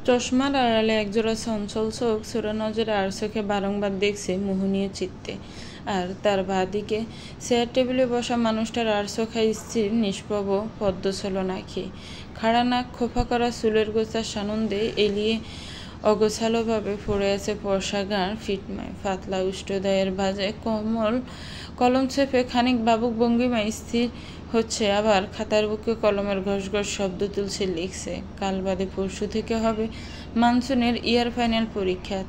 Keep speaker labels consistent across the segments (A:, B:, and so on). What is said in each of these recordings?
A: চশমার আড়ালে একজোড়া চঞ্চল চোখ ছোড়া নজরে আর চোখে বারংবার দেখছে মোহনীয় চিত্তে। আর তার বাঁদিকে চেয়ার টেবিলে বসা মানুষটার আর চোখা স্থির নিষ্প্রভ পদ্মছলনা খেয়ে খাড়া নাক খোফা করা চুলের গোছার সানন্দে এলিয়ে অগোছালোভাবে পড়ে আছে পরশা গাঁড় ফিটমায় পাতলা উষ্ঠদয়ের ভাজে কলম চেপে খানিক বাবুক ভঙ্গিমায় স্থির হচ্ছে, আবার খাতার বুকে কলমের ঘস ঘস শব্দ তুলছে, লিখছে। কাল বাদে পরশু থেকে হবে মানসুনের ইয়ার ফাইনাল পরীক্ষা।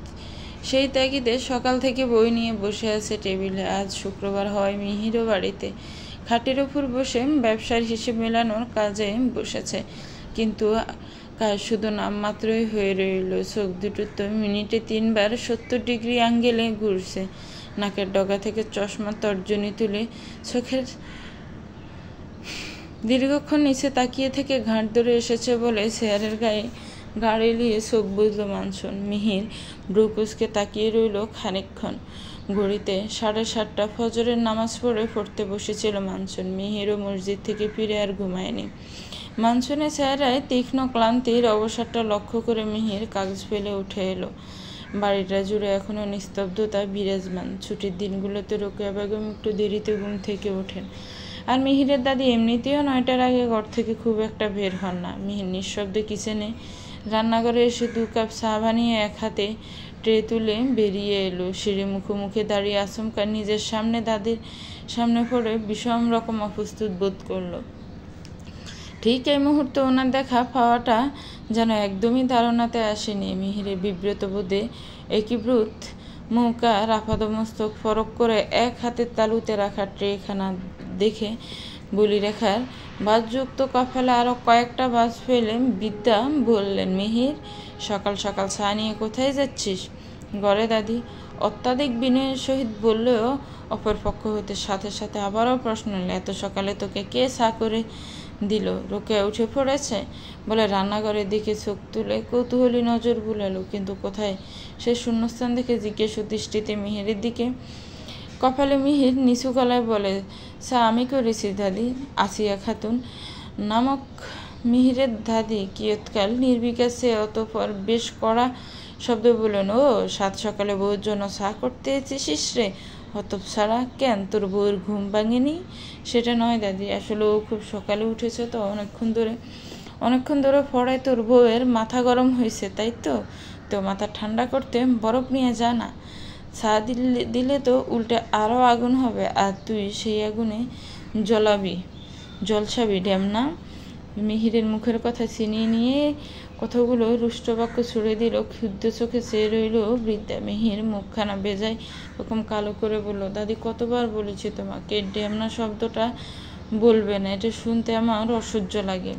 A: সেই তাগিদে সকাল থেকে বই নিয়ে বসে আছে টেবিলে। আজ শুক্রবার হয় মিহিরও বাড়িতে খাটের ওপর বসে ব্যবসার হিসেব মেলানোর কাজে বসেছে, কিন্তু কাজ শুধু নামমাত্রই হয়ে রইল। চোখ দুটো তো মিনিটে 3 বার 70 ডিগ্রি অ্যাঙ্গেলে ঘুরছে। নাকের ডগা থেকে চশমা তর্জনী তুলে চোখের দীর্ঘক্ষণ নিচে তাকিয়ে থেকে ঘাট ধরে এসেছে বলে চেয়ারের গায়ে গাড় এলিয়ে চোখ বুঝল মানসুন। মিহির ব্রুকুসকে তাকিয়ে রইল খানিকক্ষণ। ঘড়িতে 7:30 ফজরের নামাজ পড়তে বসেছিল মানসুন। মিহিরও মসজিদ থেকে ফিরে আর ঘুমায়নি। মানসুনের চেহারায় তীক্ষ্ণ ক্লান্তির অবসাদটা লক্ষ্য করে মিহির কাগজ ফেলে উঠে এলো। বাড়িটা জুড়ে এখনো নিস্তব্ধতা বিরাজমান। ছুটির দিনগুলোতে রোকেয়া বেগম একটু দেরিতে ঘুম থেকে ওঠেন, আর মিহিরের দাদি এমনিতেও 9টার আগে ঘর থেকে খুব একটা বের হন না। মিহির নিঃশব্দে কিচেনে রান্নাঘরে এসে 2 কাপ চা বানিয়ে এক হাতে ট্রে তুলে বেরিয়ে এলো। সিঁড়ি মুখোমুখি দাঁড়িয়ে আচমকা নিজের সামনে দাদির সামনে পড়ে বিষম রকম অপ্রস্তুত বোধ করলো। ঠিক এই মুহূর্তে ওনার দেখা পাওয়াটা যেন একদমই ধারণাতে আসেনি। মিহিরের বিব্রত বোধে একীভূত মুখ আর আপাদমস্তক ফরক করে এক হাতের তালুতে রাখা ট্রেখানা দেখে বলিরেখার বাসযুক্ত কপালে আরো কয়েকটা বাস ফেলে বিদ্যা বললেন, মিহির, সকাল সকাল চা নিয়ে কোথায় যাচ্ছিস? ঘরে দাদি অত্যাধিক বিনয়ের সহিত বললেও অপরপক্ষ হতে সাথে সাথে আবারও প্রশ্ন এল, এত সকালে তোকে কে চা করে দিল? রোকেয়া উঠে পড়েছে বলে রান্নাঘরের দিকে চোখ তুলে কৌতূহলী নজর বুলালো, কিন্তু কোথায় সে শূন্যস্থান দেখে জিজ্ঞেস দৃষ্টিতে মিহিরের দিকে। কপালে মিহির নিচু গলায় বলে, চা আমি করেছি দাদি। আসিয়া খাতুন নামক মিহিরের দাদি কিয়ৎকাল নির্বিকাশে অতঃপর বেশ কড়া শব্দে বললেন, ও 7 সকালে বউর জন্য চা করতে এসেছিস রে হতচ্ছাড়া? কেন, তোর বউয়ের ঘুম ভাঙেনি? সেটা নয় দাদি, আসলে ও খুব সকালে উঠেছে তো, অনেকক্ষণ ধরে পড়ায় তোর বউয়ের মাথা গরম হয়েছে, তাই তো? তো মাথা ঠান্ডা করতে বরফ নিয়ে যা না। চা দিলে তো উল্টে আরও আগুন হবে, আর তুই সেই আগুনে জলসাবি ঢ্যামনা। মিহিরের মুখের কথা ছিনিয়ে নিয়ে কথাগুলো রুষ্টবাক্য ছুড়ে দিল। ক্ষুদ্র চোখে চেয়ে রইল বৃদ্ধা। মিহির মুখখানা বেজায় রকম কালো করে বলল, দাদি, কতবার বলেছি তোমাকে ঢ্যামনা শব্দটা বলবে না, এটা শুনতে আমার অসহ্য লাগে।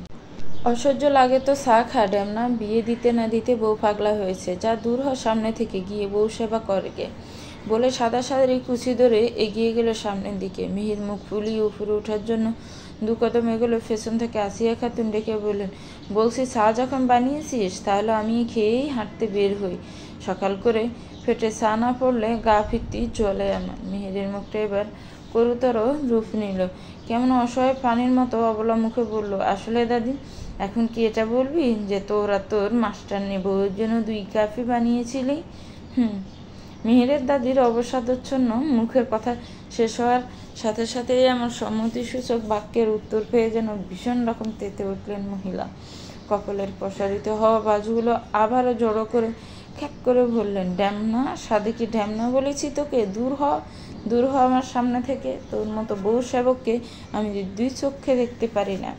A: অসহ্য লাগে তো চা খা ঢ্যামনা। বিয়ে দিতে না দিতে বউ পাগলা হয়েছে, যা দূর হ সামনে থেকে, গিয়ে বউ সেবা করগে বলে সাদা সাদারি কুচি ধরে এগিয়ে গেল সামনের দিকে। মিহির মুখ ফুলিয়ে উপরে ওঠার জন্য 2 কদম এগুলো পেছন থেকে আসিয়া খাতুন ডেকে বললেন, বলছি চা যখন বানিয়েছিস তাহলে আমি খেয়েই হাঁটতে বের হই। সকাল করে পেটে চা না পড়লে গা ফিরতি জ্বলে আমার। মিহিরের মুখটা এবার করুতর রূপ নিল, কেমন অসহায় প্রাণীর মতো অবলা মুখে বলল, আসলে দাদি, এখন কি এটা বলবি যে তোরা তোর মাস্টারনি বউয়ের জন্য 2 কাপই বানিয়েছিলি? মিহিরের দাদির অবসাদচ্ছন্ন মুখের কথা শেষ হওয়ার সাথে সাথেই আমার সম্মতিসূচক বাক্যের উত্তর পেয়ে যেন ভীষণ রকম তেতে উঠলেন মহিলা। কপালের প্রসারিত হওয়া বাজুগুলো আবারও জড়ো করে খ্যাক করে বললেন, ঢ্যামনা, সাধে কি ঢ্যামনা বলেছি তোকে? দূর হ আমার সামনে থেকে। তোর মতো বউ সেবককে আমি 2 চোখে দেখতে পারি না।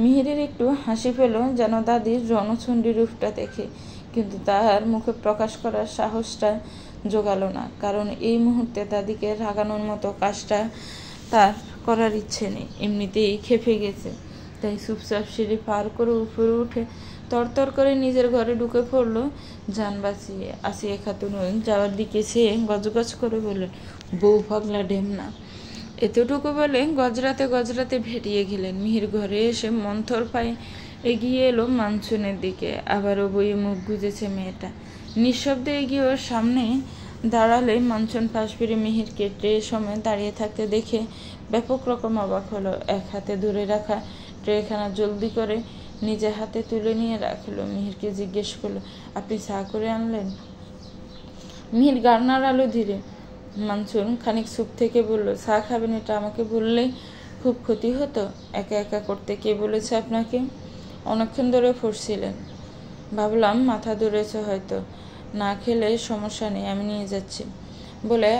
A: মিহিরের একটু হাসি পেল যেন দাদির রণচণ্ডী রূপটা দেখে, কিন্তু তাহার মুখে প্রকাশ করার সাহসটা জোগালো না, কারণ এই মুহূর্তে দাদিকে রাগানোর মতো কাজটা তার করার ইচ্ছে নেই। এমনিতেই খেপে গেছে, তাই চুপচাপ সিঁড়ি পার করে উপরে উঠে তরতর করে নিজের ঘরে ঢুকে পড়ল। যান বাঁচিয়ে আসিয়া খাতুন যাওয়ার দিকে সে গজগজ করে বললেন, বউ পাগলা ঢেমনা। এতটুকু বলে গজরাতে ভেরিয়ে গেলেন। মিহির ঘরে এসে মন্থর পায়ে এগিয়ে এলো মানসুনের দিকে। আবারও বইয়ে মুখ গুজেছে মেয়েটা। নিঃশব্দে এগিয়ে ওর সামনে দাঁড়ালে মানসুন পাশ ফিরে মিহিরকে ট্রে সময় দাঁড়িয়ে থাকতে দেখে ব্যাপক রকম অবাক হলো। এক হাতে ধরে রাখা ট্রেখানা জলদি করে নিজে হাতে তুলে নিয়ে রাখলো। মিহিরকে জিজ্ঞেস করলো, আপনি চা করে আনলেন? মিহির গাড় নাড়ালো ধীরে। মানসুন খানিক চুপ থেকে বলল, চা খাবেন এটা আমাকে বললেই খুব ক্ষতি হতো। একা একা করতে কে বলেছে আপনাকে? অনেকক্ষণ ধরে ফুরছিলেন, ভাবলাম মাথা ধরেছে হয়তো। না খেলে সমস্যা নেই, আমি নিয়ে যাচ্ছি বলে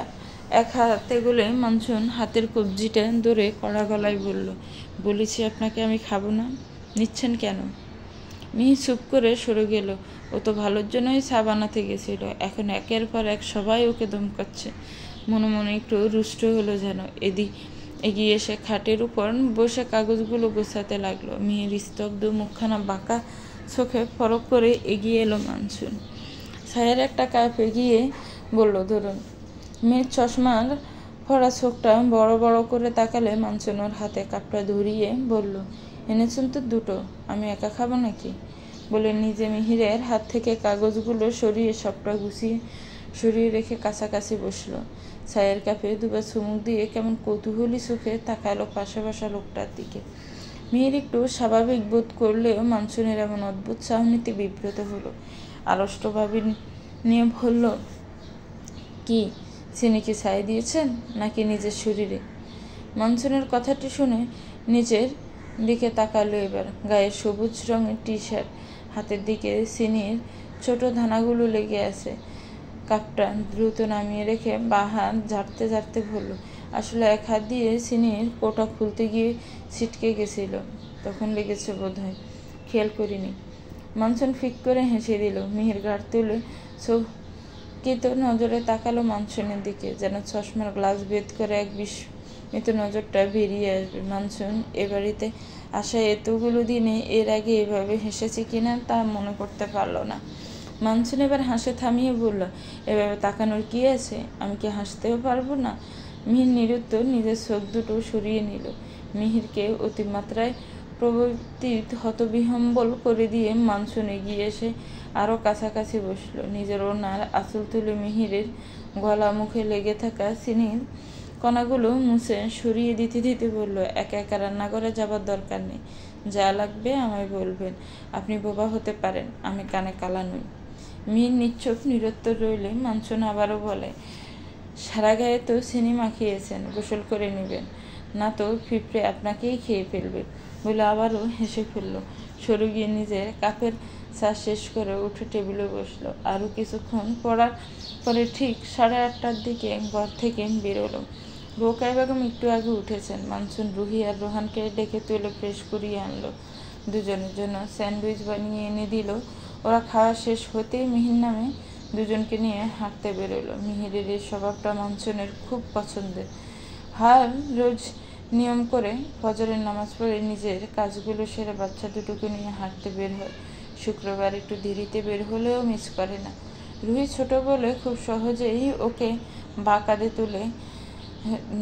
A: এক হাতে গুলে মানসুন হাতের কবজিটা ধরে কড়া গলায় বলল, বলেছি আপনাকে আমি খাবো না, নিচ্ছেন কেন? মিহি চুপ করে সরে গেল। ও তো ভালোর জন্যই চা বানাতে গেছিল, এখন একের পর এক সবাই ওকে ধমকাচ্ছে। মনে মনে একটু রুষ্ট হলো যেন। এগিয়ে এসে খাটের উপর বসে কাগজগুলো গোছাতে লাগলো। মিহির স্তব্ধ, মুখখানা বাঁকা চোখে ফরক করে এগিয়ে এলো মানসুন। ছায়ের একটা কাপ এগিয়ে বলল, ধরুন। মেয়ের চশমার পড়া চোখটা বড় বড় করে তাকালে মানসুন ওর হাতে কাপটা ধরিয়ে বলল, এনেছেন তো দুটো, আমি একা খাবো নাকি? বলে নিজে মিহিরের হাত থেকে কাগজগুলো সরিয়ে সবটা গুছিয়ে সরিয়ে রেখে কাছাকাছি বসলো। ছায়ের কাপে দুবার চুমুক দিয়ে কেমন কৌতূহলী চোখে তাকালো পাশে বসা লোকটার দিকে। মিহির একটু স্বাভাবিক বোধ করলেও মানসুনের এমন অদ্ভুত চাহনিতে বিব্রত হলো। আড়ষ্টভাবে নিয়ে বলল, কি চিনি কি ছাই দিয়েছেন নাকি নিজের শরীরে? মানসুনের কথাটি শুনে নিজের দিকে তাকালো এবার। গায়ে সবুজ রঙের টি শার্ট, হাতের দিকে চিনির ছোট দানাগুলো লেগে আছে। কাপটা দ্রুত নামিয়ে রেখে বাঁ হাত ঝাড়তে ঝাড়তে বলল, আসলে এক হাত দিয়ে চিনির কোটা খুলতে গিয়ে ছিটকে গেছিল, তখন লেগেছে বোধ হয়, খেয়াল করিনি। মানসুন ফিক করে হেসে দিল। মিহির ঘাড় তুলে চকিত নজরে তাকালো মানসুনের দিকে, যেন চশমার গ্লাস ভেদ করে এক বিস্মিত নজরটা বেরিয়ে আসবে। মানসুন এ বাড়িতে আসা এতগুলো দিনে এর আগে এভাবে হেসেছে কিনা তা মনে করতে পারল না। মানসুন এবার হাসে থামিয়ে বলল, এভাবে তাকানোর কি আছে? আমি কি হাসতেও পারবো না? মিহির নিরুত্তর নিজের চোখ দুটো সরিয়ে নিল। মিহিরকে অতিমাত্রায় প্রবৃত্তিত হতবিহম্বল করে দিয়ে মানসুন এগিয়ে এসে আরও কাছাকাছি বসল। নিজের ওনার আঁচল তুলে মিহিরের গলা মুখে লেগে থাকা চিনির কণাগুলো মুছে সরিয়ে দিতে দিতে বলল, একা একা রান্নাঘরে যাবার দরকার নেই, যা লাগবে আমায় বলবেন। আপনি বোবা হতে পারেন, আমি কানে কালা নই। মিহির নিশ্চুপ নিরুত্তর রইলে মানসুন আবারও বলে, সারা গায়ে তো চিনি মাখিয়েছেন, গোসল করে নেবেন, না তো পিঁপড়ে আপনাকেই খেয়ে ফেলবে বলে আবারও হেসে ফেলল। সরে গিয়ে নিজের কাপের চা শেষ করে উঠে টেবিলে বসলো। আরও কিছুক্ষণ পড়ার পরে ঠিক 8:30টার দিকে ঘর থেকে বেরোলো। রোকেয়া বেগম একটু আগে উঠেছেন। মানসুন রুহি আর রোহানকে ডেকে তুলে ফ্রেশ করিয়ে আনলো। দুজনের জন্য স্যান্ডউইচ বানিয়ে এনে দিল। ওরা খাওয়া শেষ হতেই মিহির নামে দুজনকে নিয়ে হাঁটতে বেরোলো। মিহিরের এই স্বভাবটা মানসুনের খুব পছন্দের। রোজ নিয়ম করে ফজরের নামাজ পড়ে নিজের কাজগুলো সেরে বাচ্চা দুটোকে নিয়ে হাঁটতে বের হয়। শুক্রবার একটু দেরিতে বের হলেও মিস করে না। রুহি ছোট বলে খুব সহজেই ওকে বা কাঁধে তুলে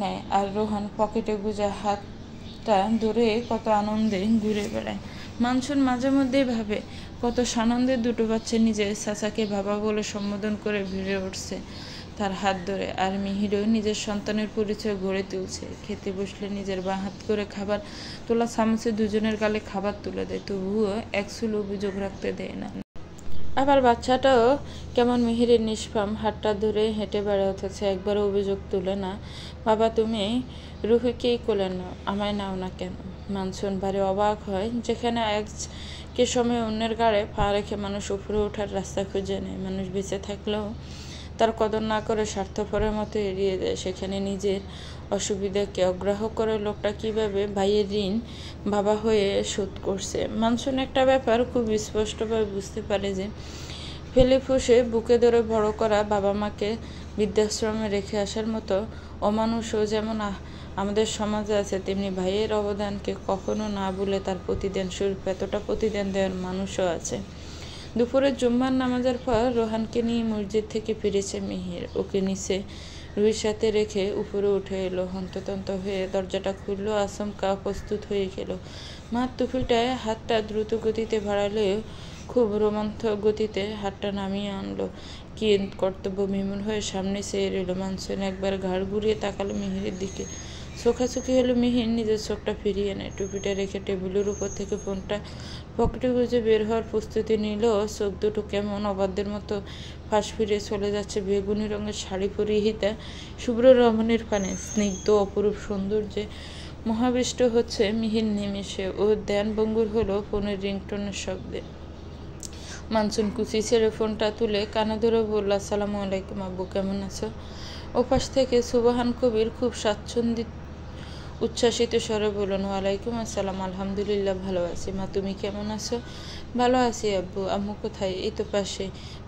A: নেয়, আর রোহান পকেটে গুঁজা হাতটা ধরে কত আনন্দে ঘুরে বেড়ায়। মানসুন মাঝে মধ্যেই ভাবে, কত সানন্দে দুটো বাচ্চা নিজের চাচাকে বাবা বলে সম্বোধন করে ভিড়ে উঠছে তার হাত ধরে, আর মিহিরও নিজের সন্তানের পরিচয় গড়ে তুলছে। খেতে বসলে নিজের বাঁ হাত করে খাবার তোলা চামচে দুজনের গালে খাবার তুলে দেয়, তবুও এক চুল অভিযোগ রাখতে দেয় না। আবার বাচ্চাটাও কেমন মিহিরের নিষ্পাম হাতটা ধরে হেঁটে বেড়ে উঠেছে, একবারও অভিযোগ তুলে না, বাবা তুমি রুহিকেই কোলে নাও, আমায় নাও না কেন? মানসুন ভারী অবাক হয়, যেখানে কে সময় অন্যের গাড়ে পা রেখে মানুষ উপরে ওঠার রাস্তা খুঁজে নেয়, মানুষ বেঁচে থাকলেও তার কদর না করে স্বার্থপরের মতো এড়িয়ে দেয়, সেখানে নিজের অসুবিধাকে অগ্রাহ্য করে লোকটা কিভাবে ভাইয়ের ঋণ বাবা হয়ে শোধ করছে। মানসুন একটা ব্যাপার খুব স্পষ্টভাবে বুঝতে পারে যে ফেলে ফুসে বুকে ধরে বড় করা বাবা মাকে বৃদ্ধাশ্রমে রেখে আসার মতো অমানুষও যেমন আমাদের সমাজে আছে, তেমনি ভাইয়ের অবদানকে কখনো না ভুলে তার প্রতিদান স্বরূপ এতটা প্রতিদান দেওয়ার মানুষও আছে। দুপুরে জুম্মার নামাজের পর রোহানকে নিয়ে মসজিদ থেকে ফিরেছে মিহির। ওকে নিচে রুহির সাথে রেখে উপরে উঠে এলো। হন্ততন্ত হয়ে দরজাটা খুললো, আচমকা প্রস্তুত হয়ে গেল। মার টুপিটায় হাতটা দ্রুত গতিতে বাড়ালেও খুব রোমান্থক গতিতে হাতটা নামিয়ে আনলো। কি কর্তব্য বিমূঢ় হয়ে সামনে চেয়ে রইল। মানসুন একবার ঘাড় ঘুরিয়ে তাকালো মিহিরের দিকে। চোখাচোখি হলো। মিহির নিজের চোখটা ফিরিয়ে নেয়, টুপিটা রেখে টেবিলের উপর থেকে ফোনটা পকেটে গুঁজে বের হওয়ার প্রস্তুতি নিল। চোখ দুটো কেমন অবাধ্যের মতো ফাঁস ফিরে চলে যাচ্ছে বেগুনি রঙের শাড়ি পরিহিতা শুভ্র রমণীর পানে। স্নিগ্ধ অপরূপ সৌন্দর্যে মহাবিষ্ট হচ্ছে মিহির নিমেষে। ও ধ্যানভঙ্গুর হলো ফোনের রিংটোনের শব্দে। মানসুন কুচি ছেড়ে ফোনটা তুলে কানে ধরে বলল, আসসালামু আলাইকুম আব্বু, কেমন আছো? ওপাশ থেকে সুবহান কবির খুব স্বাচ্ছন্দ্য উচ্ছ্বাসিত স্বরে বলল, ওয়ালাইকুম আসসালাম, আলহামদুলিল্লাহ ভালো আছি। মা, তুমি কেমন আছো? ভালো আছি আব্বু। আম্মু কোথায়? এই তো পাশে।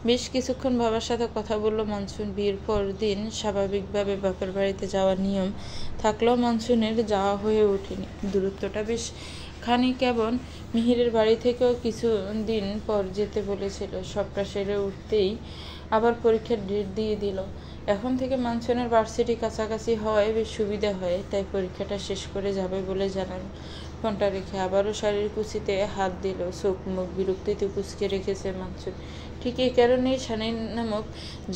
A: বেশ কিছুক্ষণ বাবার সাথে কথা বলল মানসুন। বিয়ের পর দিন স্বাভাবিকভাবে বাপের বাড়িতে যাওয়ার নিয়ম থাকলেও মানসুনের যাওয়া হয়ে ওঠেনি। দূরত্বটা বেশ খানিক। কেবল মিহিরের বাড়ি থেকেও কিছু দিন পর যেতে বলেছিল। সবটা সেরে উঠতেই আবার পরীক্ষার ডেট দিয়ে দিল। এখন থেকে মানসুনের ভার্সিটি কাছাকাছি হওয়ায় বেশ সুবিধা হয়, তাই পরীক্ষাটা শেষ করে যাবে বলে জানালো। ফোনটা রেখে আবারও শাড়ির কুচিতে হাত দিল। চোখ মুখ বিরক্তিতে কুচকে রেখেছে মানসুন। ঠিক এই কারণেই শানি নামক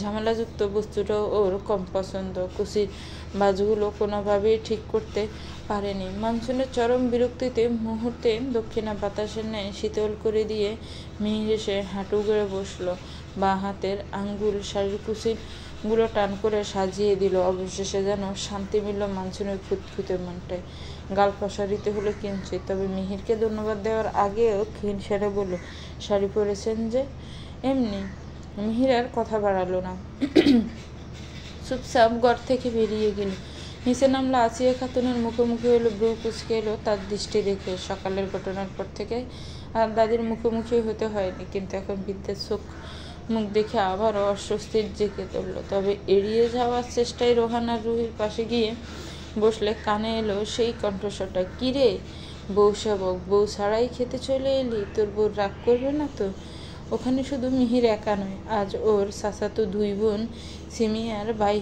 A: ঝামেলাযুক্ত বস্তুটাও ওর কম পছন্দ। কুচির বাজগুলো কোনোভাবেই ঠিক করতে পারেনি। মানসুনের চরম বিরক্তিতে মুহূর্তে দক্ষিণা বাতাসের ন্যায় শীতল করে দিয়ে মিহির এসে হাঁটু গেড়ে বসল। বাঁ হাতের আঙ্গুল শাড়ির কুচিগুলো টান করে সাজিয়ে দিল। অবশেষে যেন শান্তি মিলল মানসুনের খুঁতখুঁতে মনটায়। গাল প্রসারিত হলো কিঞ্চিত, তবে মিহিরকে ধন্যবাদ দেওয়ার আগেও ক্ষীণ সেরে বলল, শাড়ি পরেছেন যে? এমনি। মিহির আর কথা বাড়ালো না, চুপচাপ ঘর থেকে বেরিয়ে গেল। নিচে নামলো। আসিয়া খাতুনের মুখোমুখি হলো। ব্রু কুচকে এলো তার দৃষ্টি দেখে। সকালের ঘটনার পর থেকে আর দাদির মুখোমুখি হতে হয়নি, কিন্তু এখন বৃদ্ধের চোখ মুখ দেখে আবারও অস্বস্তির জেগে তুলল। তবে এড়িয়ে যাওয়ার চেষ্টায় রোহান আর রুহির পাশে গিয়ে বসলে কানে এলো সেই কণ্ঠস্বরটা, কিরে বউ সেবক, বউ ছাড়াই খেতে চলে এলি? তোর বউ রাগ করবে না তো? ওখানে শুধু মিহির একা নয়, আজ ওর চাচাতো দুই বোন সিমি আর ভাই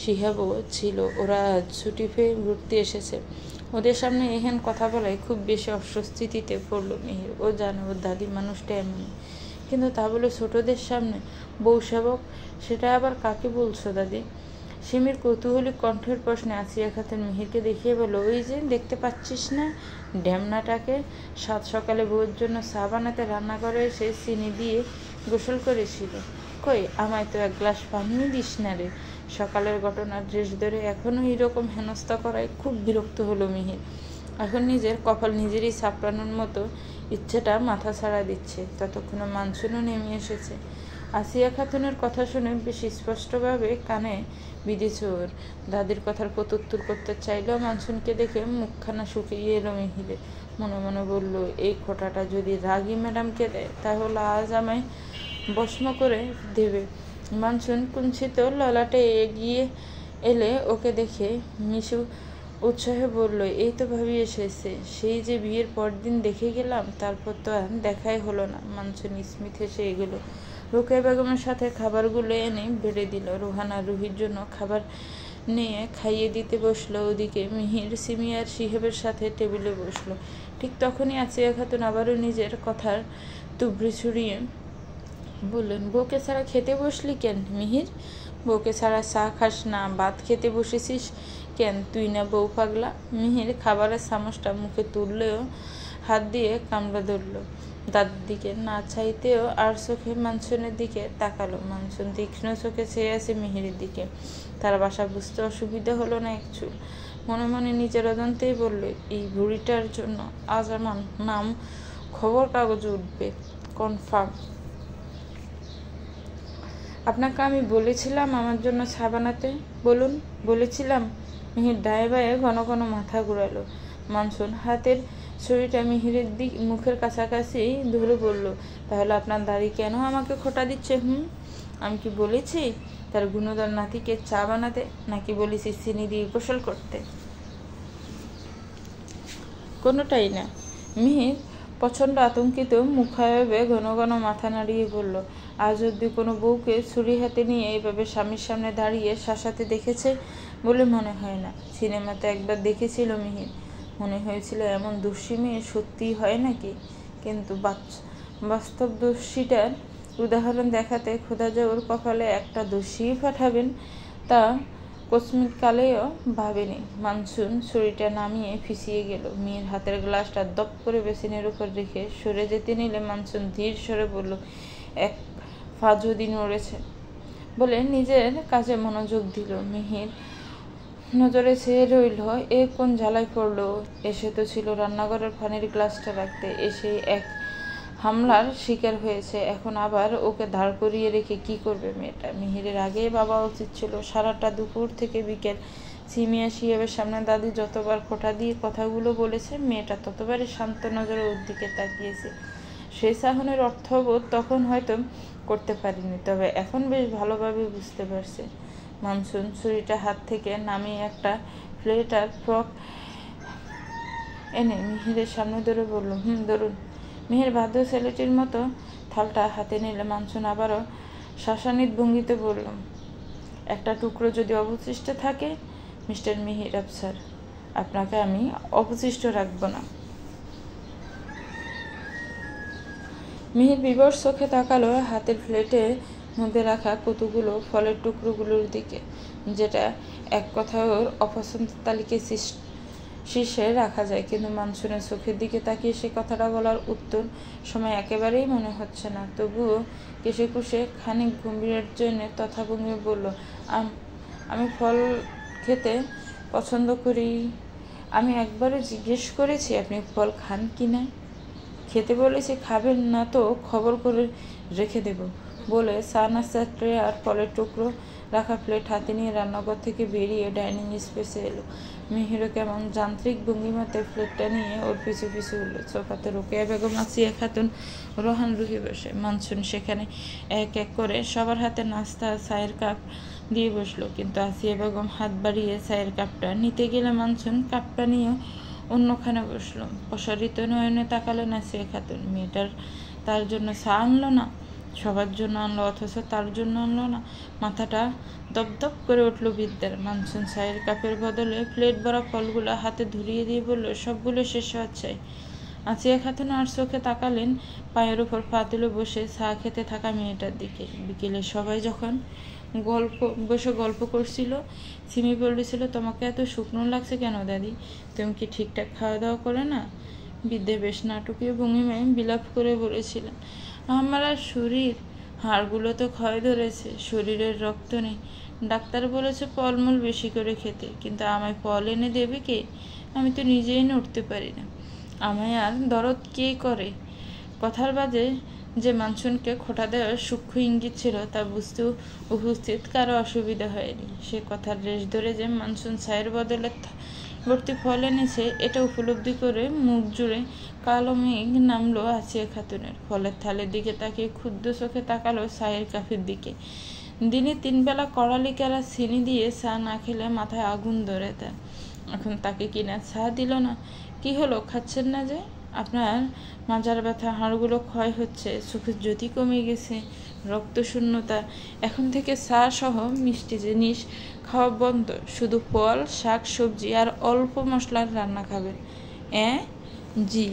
A: শিহাবও ছিল। ওরা আজ ছুটি পেয়ে ঘুরতে এসেছে। ওদের সামনে এহেন কথা বলায় খুব বেশি অস্বস্তিতে পড়ল মিহির। ও জানে ওর দাদি মানুষটা এমন, কিন্তু তা বলে ছোটদের সামনে বউ সেবক, সেটা আবার কাকে বলছো দাদি? সিমির কৌতূহলী কণ্ঠের প্রশ্নে আসিয়া খাতুন মিহিরকে দেখিয়ে বলল, ওই যে দেখতে পাচ্ছিস না ড্যামনাটাকে? সাত সকালে বউয়ের জন্য চা বানাতে রান্নাঘরে এসে চিনি দিয়ে গোসল করেছিল। কই, আমায় তো এক গ্লাস পানিও দিস না রে। সকালের ঘটনার ড্রেস ধরে এখনও এরকম হেনস্থা করায় খুব বিরক্ত হলো মিহির। এখন নিজের কপাল নিজেরই চাপড়ানোর মতো ইচ্ছেটা মাথা ছাড়া দিচ্ছে। ততক্ষণে মানসুনও নেমে এসেছে। আসিয়া খাতুনের কথা শুনে বেশ স্পষ্টভাবে কানে বিঁধেছে ওর। দাদির কথার প্রত্যুত্তর করতে চাইলেও মানসুনকে দেখে মুখখানা শুকিয়ে এলো মিহিরের। মনে মনে বলল, এই খোঁটাটা যদি রাগী ম্যাডামকে দেয় তাহলে আজ আমায় ভস্ম করে দেবে। মানসুন কুঞ্চিত ললাটে এগিয়ে এলে ওকে দেখে মিশু উৎসাহে বলল, এই তো ভাবি এসেছে। সেই যে বিয়ের পরদিন দেখে গেলাম, তারপর তো আর দেখাই হলো না। মানসুন স্মিত হেসে এগুলো রোকেয়া বেগমের সাথে খাবারগুলো এনে বেড়ে দিল। রোহান আর রুহির জন্য খাবার নিয়ে খাইয়ে দিতে বসলো। ওদিকে মিহির সিমি আর শিহাবের সাথে টেবিলে বসলো। ঠিক তখনই আসিয়া খাতুন আবারও নিজের কথার তুবড়ি ছুড়িয়ে বললেন, বউকে ছাড়া খেতে বসলি কেন মিহির? বউকে ছাড়া চা খাস না, ভাত খেতে বসেছিস কেন? তুই না বউ পাগলা? মিহির খাবারের চামচটা মুখে তুললেও হাত দিয়ে কামড়া ধরল। দাদির দিকে না চাইতেও আর চোখে মানসুনের দিকে তাকালো। মানসুন তীক্ষ্ণ চোখে চেয়ে আছে মিহিরের দিকে। তার বাসা বুঝতে অসুবিধা হলো না এক চুল। মনে মনে নিজের অজান্তেই বলল, এই বুড়িটার জন্য আজ আমার নাম খবর কাগজে উঠবে, কনফার্ম। আপনাকে আমি বলেছিলাম আমার জন্য চা বানাতে? বলুন, বলেছিলাম? মিহির ডায়ে বায়ে ঘন ঘন মাথা ঘুরালো। মানসুন হাতের ছুরিটা মিহিরের মুখের কাছাকাছি ধরে বলল, তাহলে আপনার দাদি কেন আমাকে খোঁটা দিচ্ছে? আমি কি বলেছি তার গুণধর নাতিকে চা বানাতে, নাকি বলেছি চিনি দিয়ে গোসল করতে? কোনোটাই না। মিহির প্রচণ্ড আতঙ্কিত মুখায়বে ঘন ঘন মাথা নাড়িয়ে বলল, আজ অব্দি কোনো বউকে ছুরি হাতে নিয়ে এইভাবে স্বামীর সামনে দাঁড়িয়ে শাসাতে দেখেছে বলে মনে হয় না। সিনেমাতে একবার দেখেছিল মিহির, মনে হয়েছিল এমন দোষী মেয়ে সত্যিই হয় নাকি। কিন্তু বাস্তব দোষীটার উদাহরণ দেখাতে খোদা যে ওর কপালে একটা দোষী পাঠাবেন তা কসমিক কালেও ভাবেনি। মানসুন ছুরিটা নামিয়ে ফিসিয়ে গেল। মেয়ের হাতের গ্লাসটা দপ করে বেসিনের উপর রেখে সরে যেতে নিলে মানসুন ধীর স্বরে বলল, এক পা যদি নড়েছে, বলে নিজের কাজে মনোযোগ দিল। মিহির নজরে চেয়ে রইল, এ কোন জ্বালায় পড়লো। এসে তো ছিল রান্নাঘরের পানির গ্লাসটা রাখতে, এসে এক হামলার শিকার হয়েছে, এখন আবার ওকে দাঁড় করিয়ে রেখে কি করবে মেয়েটা। মিহিরের আগেই বাবা উচিত ছিল। সারাটা দুপুর থেকে বিকেল সিমিয়া শিয়াবের সামনে দাদি যতবার খোঁটা দিয়ে কথাগুলো বলেছে, মেয়েটা ততবারই শান্ত নজরে ওর দিকে তাকিয়েছে। সেই চাহনের অর্থবোধ তখন হয়তো করতে পারিনি, তবে এখন বেশ ভালোভাবে বুঝতে পারছে। মানসুন ছুরিটা হাত থেকে নামিয়ে একটা প্লেট আর ফ্রক এনে মিহিরের সামনে ধরে বলল, ধরুন। মিহির বাধ্য ছেলেটির মতো থালটা হাতে নিলে মানসুন আবারও শাসানিত ভঙ্গিতে বলল, একটা টুকরো যদি অবশিষ্ট থাকে, মিস্টার মিহির আফসার, আপনাকে আমি অবশিষ্ট রাখব না। মিহির বিবশ চোখে তাকালো হাতের প্লেটের মধ্যে রাখা কতগুলো ফলের টুকরোগুলোর দিকে, যেটা এক কথা ওর অপছন্দের তালিকায় শীর্ষে রাখা যায়। কিন্তু মানসুনের চোখের দিকে তাকিয়ে সে কথাটা বলার উত্তর সময় একেবারেই মনে হচ্ছে না। তবুও কেসে কুসে খানিক গম্ভীরের জন্য তথাভঙ্গি বলল, আমি ফল খেতে পছন্দ করি। আমি একবারও জিজ্ঞেস করেছি আপনি ফল খান কি না। খেতে বলেছি, খাবেন না তো খবর করে রেখে দেব, বলে চা নাস্তার ট্রে আর ফলের টুকরো রাখা প্লেট হাতে নিয়ে রান্নাঘর থেকে বেরিয়ে ডাইনিং স্পেসে এলো। মিহিরও কেমন যান্ত্রিক ভঙ্গিমাতে প্লেটটা নিয়ে ওর পিছু পিছু উঠল। সোফাতে রোকেয়া বেগম, আসিয়া খাতুন, রোহান রুহি বসে। মানসুন সেখানে এক এক করে সবার হাতে নাস্তা চায়ের কাপ দিয়ে বসলো, কিন্তু আসিয়া বেগম হাত বাড়িয়ে চায়ের কাপটা নিতে গেলে মানসুন কাপটা নিয়ে অন্যখানে বসলো। প্রসারিত নয়নে তাকালেন আসিয়া খাতুন। মেয়েটার তার জন্য চা আনলো না, সবার জন্য আনলো, অথচ তার জন্য আনলো না। মাথাটা দপদপ করে উঠল বিদ্যার। মানসুন চায়ের কাপের বদলে প্লেট ভরা ফলগুলো হাতে ধরিয়ে দিয়ে বলল, সবগুলো শেষ হওয়ার চাই। আসিয়া খাতুন আর চোখে তাকালেন পায়ের উপর পা তুলে বসে চা খেতে থাকা মেয়েটার দিকে। বিকেলে সবাই যখন বসে গল্প করছিল, সিমি বলেছিল, তোমাকে এত শুকনো লাগছে কেন দাদি, তুমি কি ঠিকঠাক খাওয়া দাওয়া করে না? বিদ্যা বেশ নাটকীয় ভঙ্গিমায় বিলাপ করে বলেছিলেন, আমার আর শরীর, হাড়গুলো তো ক্ষয় ধরেছে, শরীরের রক্ত নেই। ডাক্তার বলেছে ফলমূল বেশি করে খেতে, কিন্তু আমায় ফল এনে দেবে কে? আমি তো নিজেই নড়তে পারি না, আমায় আর দরদ কে করে? কথার বাজে যে মানসুনকে খোঁটা দেওয়ার সূক্ষ্ম ইঙ্গিত ছিল, তা বুঝতে উপস্থিত কারো অসুবিধা হয়নি। সে কথার রেশ ধরে যে মানসুন ছায়ের বদলে ভর্তি ফল এনেছে, এটা উপলব্ধি করে মুখ জুড়ে কালো মেঘ নামলো আসিয়া খাতুনের। ফলের থালের দিকে তাকিয়ে ক্ষুদ্র চোখে তাকালো চায়ের কাফের দিকে। দিনে 3 বেলা কড়ালি কেলা চিনি দিয়ে চা না খেলে মাথায় আগুন ধরে তার। এখন তাকে কিনা চা দিল না। কি হলো, খাচ্ছেন না যে? আপনার মাজার ব্যথা, হাড়গুলো ক্ষয় হচ্ছে, চোখের জ্যোতি কমে গেছে, রক্ত শূন্যতা, এখন থেকে চা সহ মিষ্টি জিনিস খাওয়া বন্ধ, শুধু ফল, শাক সবজি আর অল্প মশলার রান্না খাবেন। জি,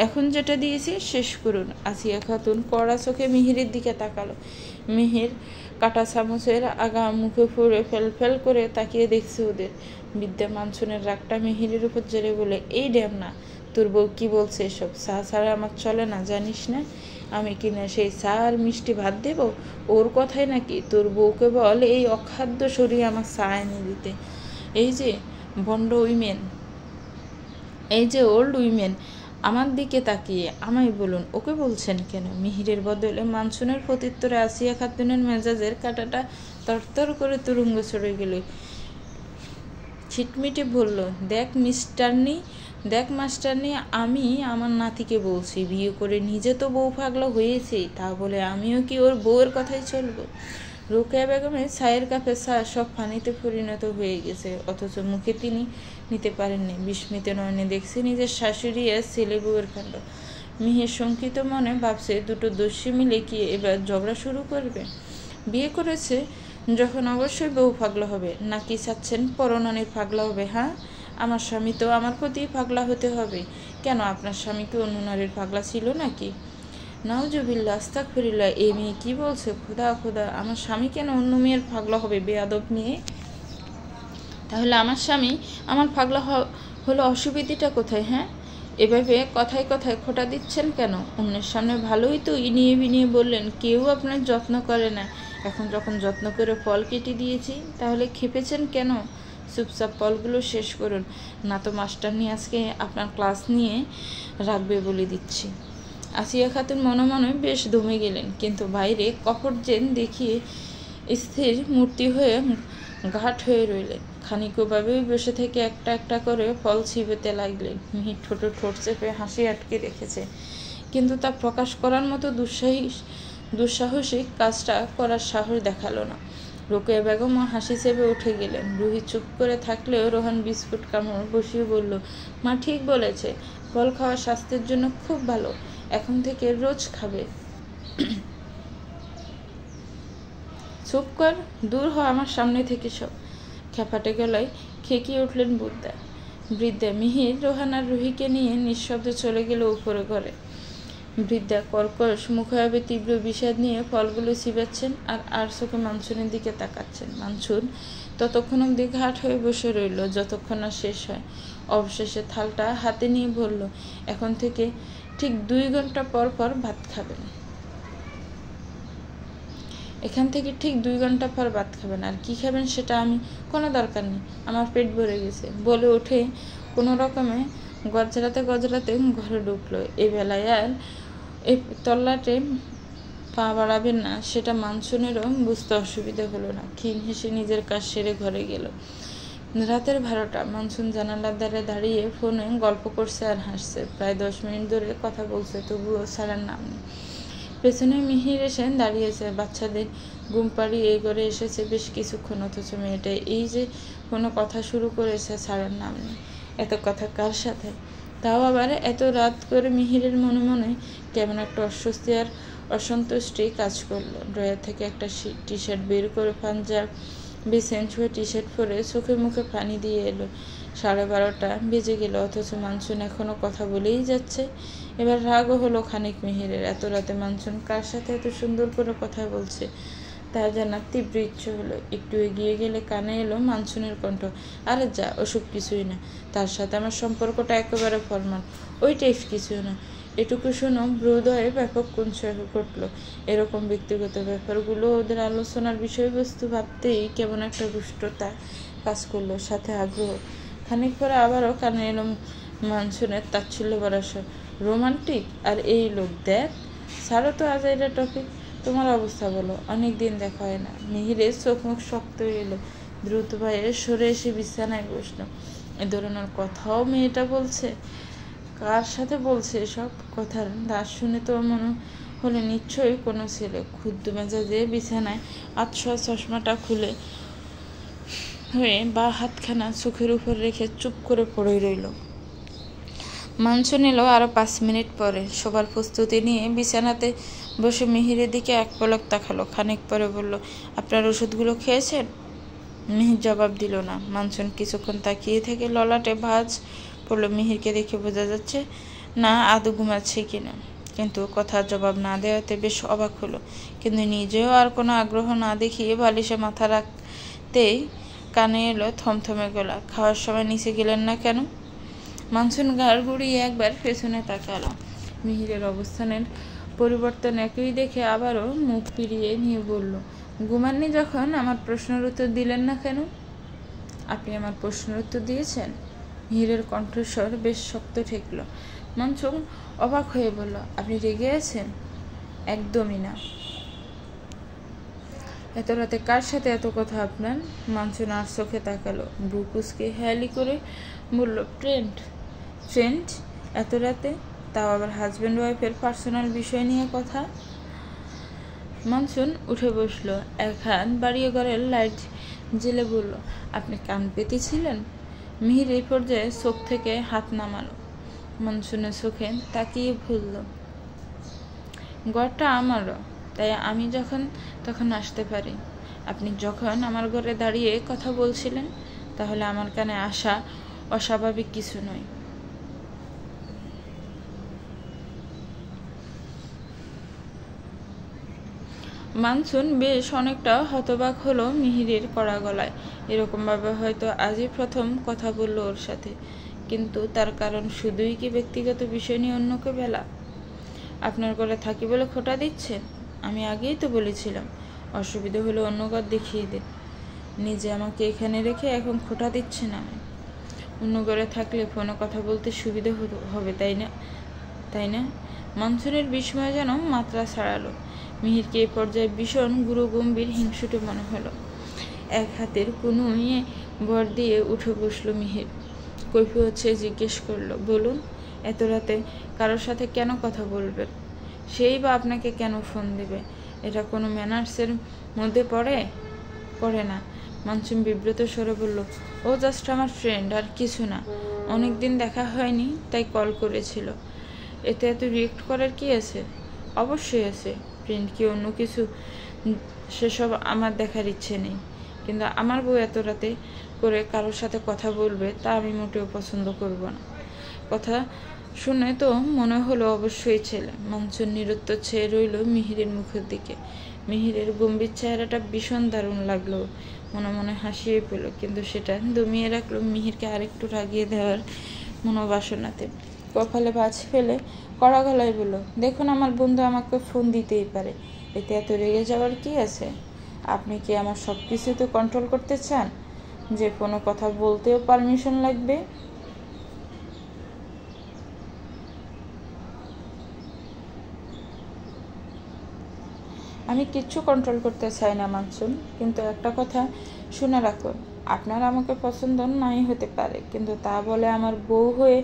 A: এখন যেটা দিয়েছি শেষ করুন। আসিয়া খাতুন কড়া চোখে মিহিরের দিকে তাকালো। মিহির কাটা চামচের আগা মুখে ফুড়ে ফেল করে তাকিয়ে দেখছে ওদের। বিদ্যা মানসুনের রাগটা মিহিরের উপর জেরে বলে, এই ড্যাম না, তোর বউ কি বলছে এসব? চা ছাড়া আমার চলে না, জানিস না? আমি কিনা সেই চা আর মিষ্টি ভাত দেব? ওর কথাই নাকি? তোর বউকে বল এই অখাদ্য শরীরে আমার চা এনে দিতে। এই যে ভণ্ড উইমেন, এই যে ওল্ড উইমেন, আমার দিকে তাকিয়ে আমায় বলুন, ওকে বলছেন কেন? মিহিরের বদলে মানসুনের প্রত্যুত্তরে আসিয়া খাতুনের মেজাজের কাঁটাটা তরতর করে তুরঙ্গ চড়ে গেল। ছিটমিটে বলল, দেখ মাস্টারনি, আমি আমার নাতিকে বলছি, বিয়ে করে নিজে তো বউ পাগলা হয়েছে, তা বলে আমিও কি ওর বউয়ের কথাই চলবো? রোকেয়া বেগমের চায়ের কাপে চা সব পানিতে পরিণত হয়ে গেছে, অথচ মুখে তিনি নিতে পারেননি। বিস্মিত নয়নে দেখছে নিজের শাশুড়ি আর ছেলে বউয়ের কাণ্ড। মিহির শঙ্কিত মনে ভাবছে, দুটো দস্যি মিলে কি এবার ঝগড়া শুরু করবে? বিয়ে করেছে যখন অবশ্যই বউ পাগলা হবে, নাকি চাচ্ছেন পরনানির পাগলা হবে? হ্যাঁ, আমার স্বামী তো আমার প্রতি পাগলা হতে হবে কেন? আপনার স্বামী কি অন্য নারীর পাগলা ছিল নাকি? নাউজুবিল্লাহ, আস্তাগফিরুল্লাহ, এই মেয়ে কি বলছে? খোদা, আমার স্বামী কেন অন্য মেয়ের পাগলা হবে? বেয়াদব মেয়ে। তাহলে আমার স্বামী আমার পাগলা হলো অসুবিধাটা কোথায়? হ্যাঁ, এভাবে কথায় কথায় খোঁটা দিচ্ছেন কেন? অন্যের সামনে ভালোই তো ইনিয়ে বিনিয়ে বললেন, কেউ আপনার যত্ন করে না। এখন যখন যত্ন করে ফল কেটে দিয়েছি, তাহলে খেপেছেন কেন? চুপচাপ ফলগুলো শেষ করুন, না তো মাস্টারনি আজকে আপনার ক্লাস নিয়ে রাখবে বলে দিচ্ছি। আসিয়া খাতুন মনে মনে বেশ দমে গেলেন, কিন্তু বাইরে কপট জেন দেখিয়ে স্থির মূর্তি হয়ে ঘাট হয়ে রইলেন। খানিকভাবেই বসে থেকে একটা একটা করে ফল ছিবেতে লাগলেন। মিহির ঠোঁট চেপে হাসি আটকে রেখেছে, কিন্তু তা প্রকাশ করার মতো দুঃসাহসিক কাজটা করার সাহস দেখালো না। রোকেয়া বেগমও হাসি চেপে উঠে গেলেন। রুহি চুপ করে থাকলেও রোহান বিস্কুট কামড় বসিয়ে বলল, মা ঠিক বলেছে, ফল খাওয়া স্বাস্থ্যের জন্য খুব ভালো, এখন থেকে রোজ খাবে। চুপ কর, দূর হ আমার সামনে থেকে সব। খ্যাপাটে গলায় খেকিয়ে উঠলেন বৃদ্ধা। মিহির রোহান আর রুহিকে নিয়ে নিঃশব্দে চলে গেল উপরে ঘরে। বৃদ্ধা কর্কশ মুখাভাবে তীব্র বিষাদ নিয়ে ফলগুলো চিবাচ্ছেন আর চোখে মানসুনের দিকে তাকাচ্ছেন। মানসুন ততক্ষণ অব্দি ঘাট হয়ে বসে রইল, যতক্ষণ না শেষ হয়। অবশেষে থালটা হাতে নিয়ে বলল, এখন থেকে ঠিক 2 ঘন্টা পর পর ভাত খাবেন। এখান থেকে ঠিক 2 ঘন্টা পর ভাত খাবেন। আর কি খাবেন সেটা আমি কোনো দরকার নেই, আমার পেট ভরে গেছে বলে উঠে কোনো রকমে গজরাতে ঘরে ঢুকলো। এই বেলায় আর এই তল্লাটে পা বাড়াবেন না, সেটা মানসুনেরও বুঝতে অসুবিধা হলো না। ক্ষীণ হেসে নিজের কাজ সেরে ঘরে গেল। রাতের 12টা। মানসুন জানালার ধারে দাঁড়িয়ে ফোনে গল্প করছে আর হাসছে। প্রায় 10 মিনিট ধরে কথা বলছে, তবুও ছাড়ার নাম নেই। পেছনে মিহির এসে দাঁড়িয়েছে। বাচ্চাদের ঘুম পাড়িয়ে এই ঘরে এসেছে বেশ কিছুক্ষণ, অথচ মেয়েটা এই যে কোনো কথা শুরু করেছে, ছাড়ার নাম নেই। এত কথা কার সাথে? তাও আবার এত রাত করে। মিহিরের মনে মনে কেমন একটা অস্বস্তি আর অসন্তুষ্টি কাজ করলো। ড্রয়ার থেকে একটা টি শার্ট বের করে পাঞ্জাবি চেঞ্জ হয়ে টি শার্ট পরে চোখে মুখে পানি দিয়ে এলো। 12:30 বেজে গেল, অথচ মানসুন এখনো কথা বলেই যাচ্ছে। এবার রাগও হলো খানিক মিহিরের। এত রাতে মানসুন কার সাথে এত সুন্দর করে কথা বলছে তা জানার তীব্র ইচ্ছে হলো। একটু এগিয়ে গেলে কানে এলো মানসুনের কণ্ঠ, আরে যা, ওসব কিছুই না, তার সাথে আমার সম্পর্কটা একেবারে ফরমাল, ওই টাইপ কিছুই না। এটুকু শোনো হৃদয়ে ব্যাপক কুঞ্চয় ঘটল। এরকম ব্যক্তিগত ব্যাপারগুলো ওদের আলোচনার বিষয়বস্তু ভাবতেই কেমন একটা রুষ্টতা কাজ করলো, সাথে আগ্রহ। খানিক পরে আবারও কানে এলো মানসুনের তাচ্ছিল্য ভরা স্বর, রোমান্টিক? আর এই লোক, দেখ, ছাড়ো তো আজ এটা টপিক, তোমার অবস্থা বলো, অনেক দিন দেখা হয় না। মিহিরের চোখ মুখ শক্ত হয়ে এলো। দ্রুত ভাইয়ে সরে এসে বিছানায় বসলো। এ ধরনের কথাও মেয়েটা বলছে? কার সাথে বলছে এসব কথার দাস শুনে তো মনে হলে নিশ্চয়ই কোনো ছেলে। ক্ষুদ্র মেজাজে বিছানায় আতশোয়া চশমাটা খুলে হয়ে বা হাতখানা চোখের উপর রেখে চুপ করে পড়ে রইল। মানসুন এলো আরো 5 মিনিট পরে। শোবার প্রস্তুতি নিয়ে বিছানাতে বসে মিহিরের দিকে এক পলক তাকালো। খানিক পরে বলল, আপনার ওষুধগুলো খেয়েছেন? মিহির জবাব দিল না। মানসুন কিছুক্ষণ তাকিয়ে থেকে ললাটে ভাঁজ পড়ল। মিহিরকে দেখে বোঝা যাচ্ছে না আদৌ ঘুমাচ্ছে কিনা, কিন্তু কথার জবাব না দেওয়াতে বেশ অবাক হলো। কিন্তু নিজেও আর কোনো আগ্রহ না দেখিয়ে বালিশে মাথা রাখতেই কানে এলো থমথমে গলা, খাওয়ার সময় নিচে গেলেন না কেন? মানসুন ঘাড় ঘুরিয়ে একবার পেছনে তাকালো। মিহিরের অবস্থানের পরিবর্তন একই দেখে আবারও মুখ ফিরিয়ে নিয়ে বলল, ঘুমাননি যখন আমার প্রশ্নের উত্তর দিলেন না কেন? আপনি আমার প্রশ্নের উত্তর দিয়েছেন? মিহিরের কণ্ঠস্বর বেশ শক্ত ঠেকল। মানসুন অবাক হয়ে বলল, আপনি রেগে আছেন? একদমই না। এত রাতে কার সাথে এত কথা আপনার? মানসুন আর চোখে তাকালো। ব্রুকুসকে হেয়ালি করে বলল, ফ্রেন্ড? এত রাতে? তাও আবার হাজব্যান্ড ওয়াইফের পার্সোনাল বিষয় নিয়ে কথা? মানসুন উঠে বসলো। এক হাত বাড়িয়ে ঘরের লাইট জেলে বলল, আপনি কান পেতেছিলেন? মিহির এই পর্যায়ে চোখ থেকে হাত নামালো। মানসুনের চোখে তাকিয়ে বলল, ঘরটা আমারও, তাই আমি যখন তখন আসতে পারি। আপনি যখন আমার ঘরে দাঁড়িয়ে কথা বলছিলেন, তাহলে আমার কানে আসা অস্বাভাবিক কিছু নয়। মানসুন বেশ অনেকটা হতবাক হলো মিহিরের কড়া গলায়। এরকমভাবে হয়তো আজই প্রথম কথা বলল ওর সাথে। কিন্তু তার কারণ শুধুই কি ব্যক্তিগত বিষয় নিয়ে অন্যকে বেলা? আপনার ঘরে থাকি বলে খোঁটা দিচ্ছেন? আমি আগেই তো বলেছিলাম, অসুবিধা হলে অন্য ঘর দেখিয়ে দিন। নিজে আমাকে এখানে রেখে এখন খোঁটা দিচ্ছেন আমায়। অন্য ঘরে থাকলে ফোনে কথা বলতে সুবিধা হবে, তাই না? মানসুনের বিস্ময় যেন মাত্রা ছাড়ালো। মিহিরকে এই পর্যায়ে ভীষণ গুরুগম্ভীর হিংসুটে মনে হলো। এক হাতের কনুইয়ে ভর দিয়ে উঠে বসলো মিহির। কৈফিয়ত সে জিজ্ঞেস করলো, বলুন, এত রাতে কারোর সাথে কেন কথা বলবেন? সেই বা আপনাকে কেন ফোন দেবে? এটা কোনো ম্যানার্সের মধ্যে পড়ে না। মানসুন বিব্রত স্বরে বলল, ও জাস্ট আমার ফ্রেন্ড, আর কিছু না। অনেকদিন দেখা হয়নি, তাই কল করেছিল। এতে এত রিয়েক্ট করার কি আছে? অবশ্যই আছে। ফ্রেন্ড কি অন্য কিছু, সেসব আমার দেখার ইচ্ছে নেই। কিন্তু আমার বউ এত রাতে করে কারোর সাথে কথা বলবে, তা আমি মোটেও পছন্দ করব না। কথা শুনে তো মনে হলো অবশ্যই ছেলে। মানসুন নিরুত্তর চেয়ে রইল মিহিরের মুখের দিকে। মিহিরের গম্ভীর চেহারাটা ভীষণ দারুণ লাগলো। মনে মনে হাসিয়ে পেল, কিন্তু সেটা দমিয়ে রাখলো মিহিরকে আরেকটু রাগিয়ে দেওয়ার মনোবাসনাতে। কপালে বাজ ফেলে কড়া গলায় বলল, দেখুন, আমার বন্ধু আমাকে ফোন দিতেই পারে, এতে এত রেগে যাওয়ার কি আছে? আপনি কি আমার সব কিছুতে কন্ট্রোল করতে চান, যে কোনো কথা বলতেও পারমিশন লাগবে? আমি কিচ্ছু কন্ট্রোল করতে চাই না মানসুন, কিন্তু একটা কথা শুনে রাখুন, আপনার আমাকে পছন্দ নাই হতে পারে, কিন্তু তা বলে আমার বউ হয়ে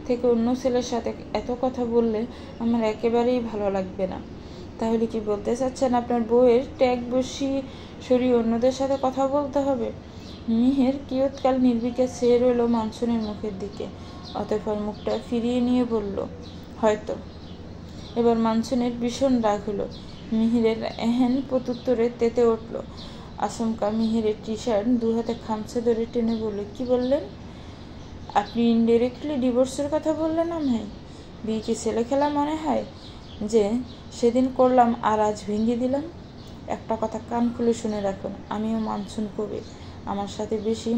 A: থেকে অন্য ছেলের সাথে এত কথা বললে আমার একেবারেই ভালো লাগবে না। তাহলে কি বলতে চাচ্ছেন আপনার বউয়ের ট্যাগ সরিয়ে অন্যদের সাথে কথা বলতে হবে? মিহির কিয়ৎকাল নির্বিকে চেয়ে রইল মানসুনের মুখের দিকে, অতঃপর মুখটা ফিরিয়ে নিয়ে বলল, হয়তো। এবার মানসুনের ভীষণ রাগ হলো। মিহিরের এহেন প্রত্যুত্তরে তেতে উঠল। আচমকা মিহিরের টি শার্ট দু হাতে খামচে ধরে টেনে বলল, কি বললেন? আপনি ইনডিরেক্টলি ডিভোর্সের কথা বললেন আমায়? বিয়ে কি ছেলে খেলা মনে হয়, যে সেদিন করলাম আর আজ ভেঙে দিলাম? একটা কথা কান খুলে শুনে রাখুন, আমিও মানসুন কবির। আমার সাথে বেশি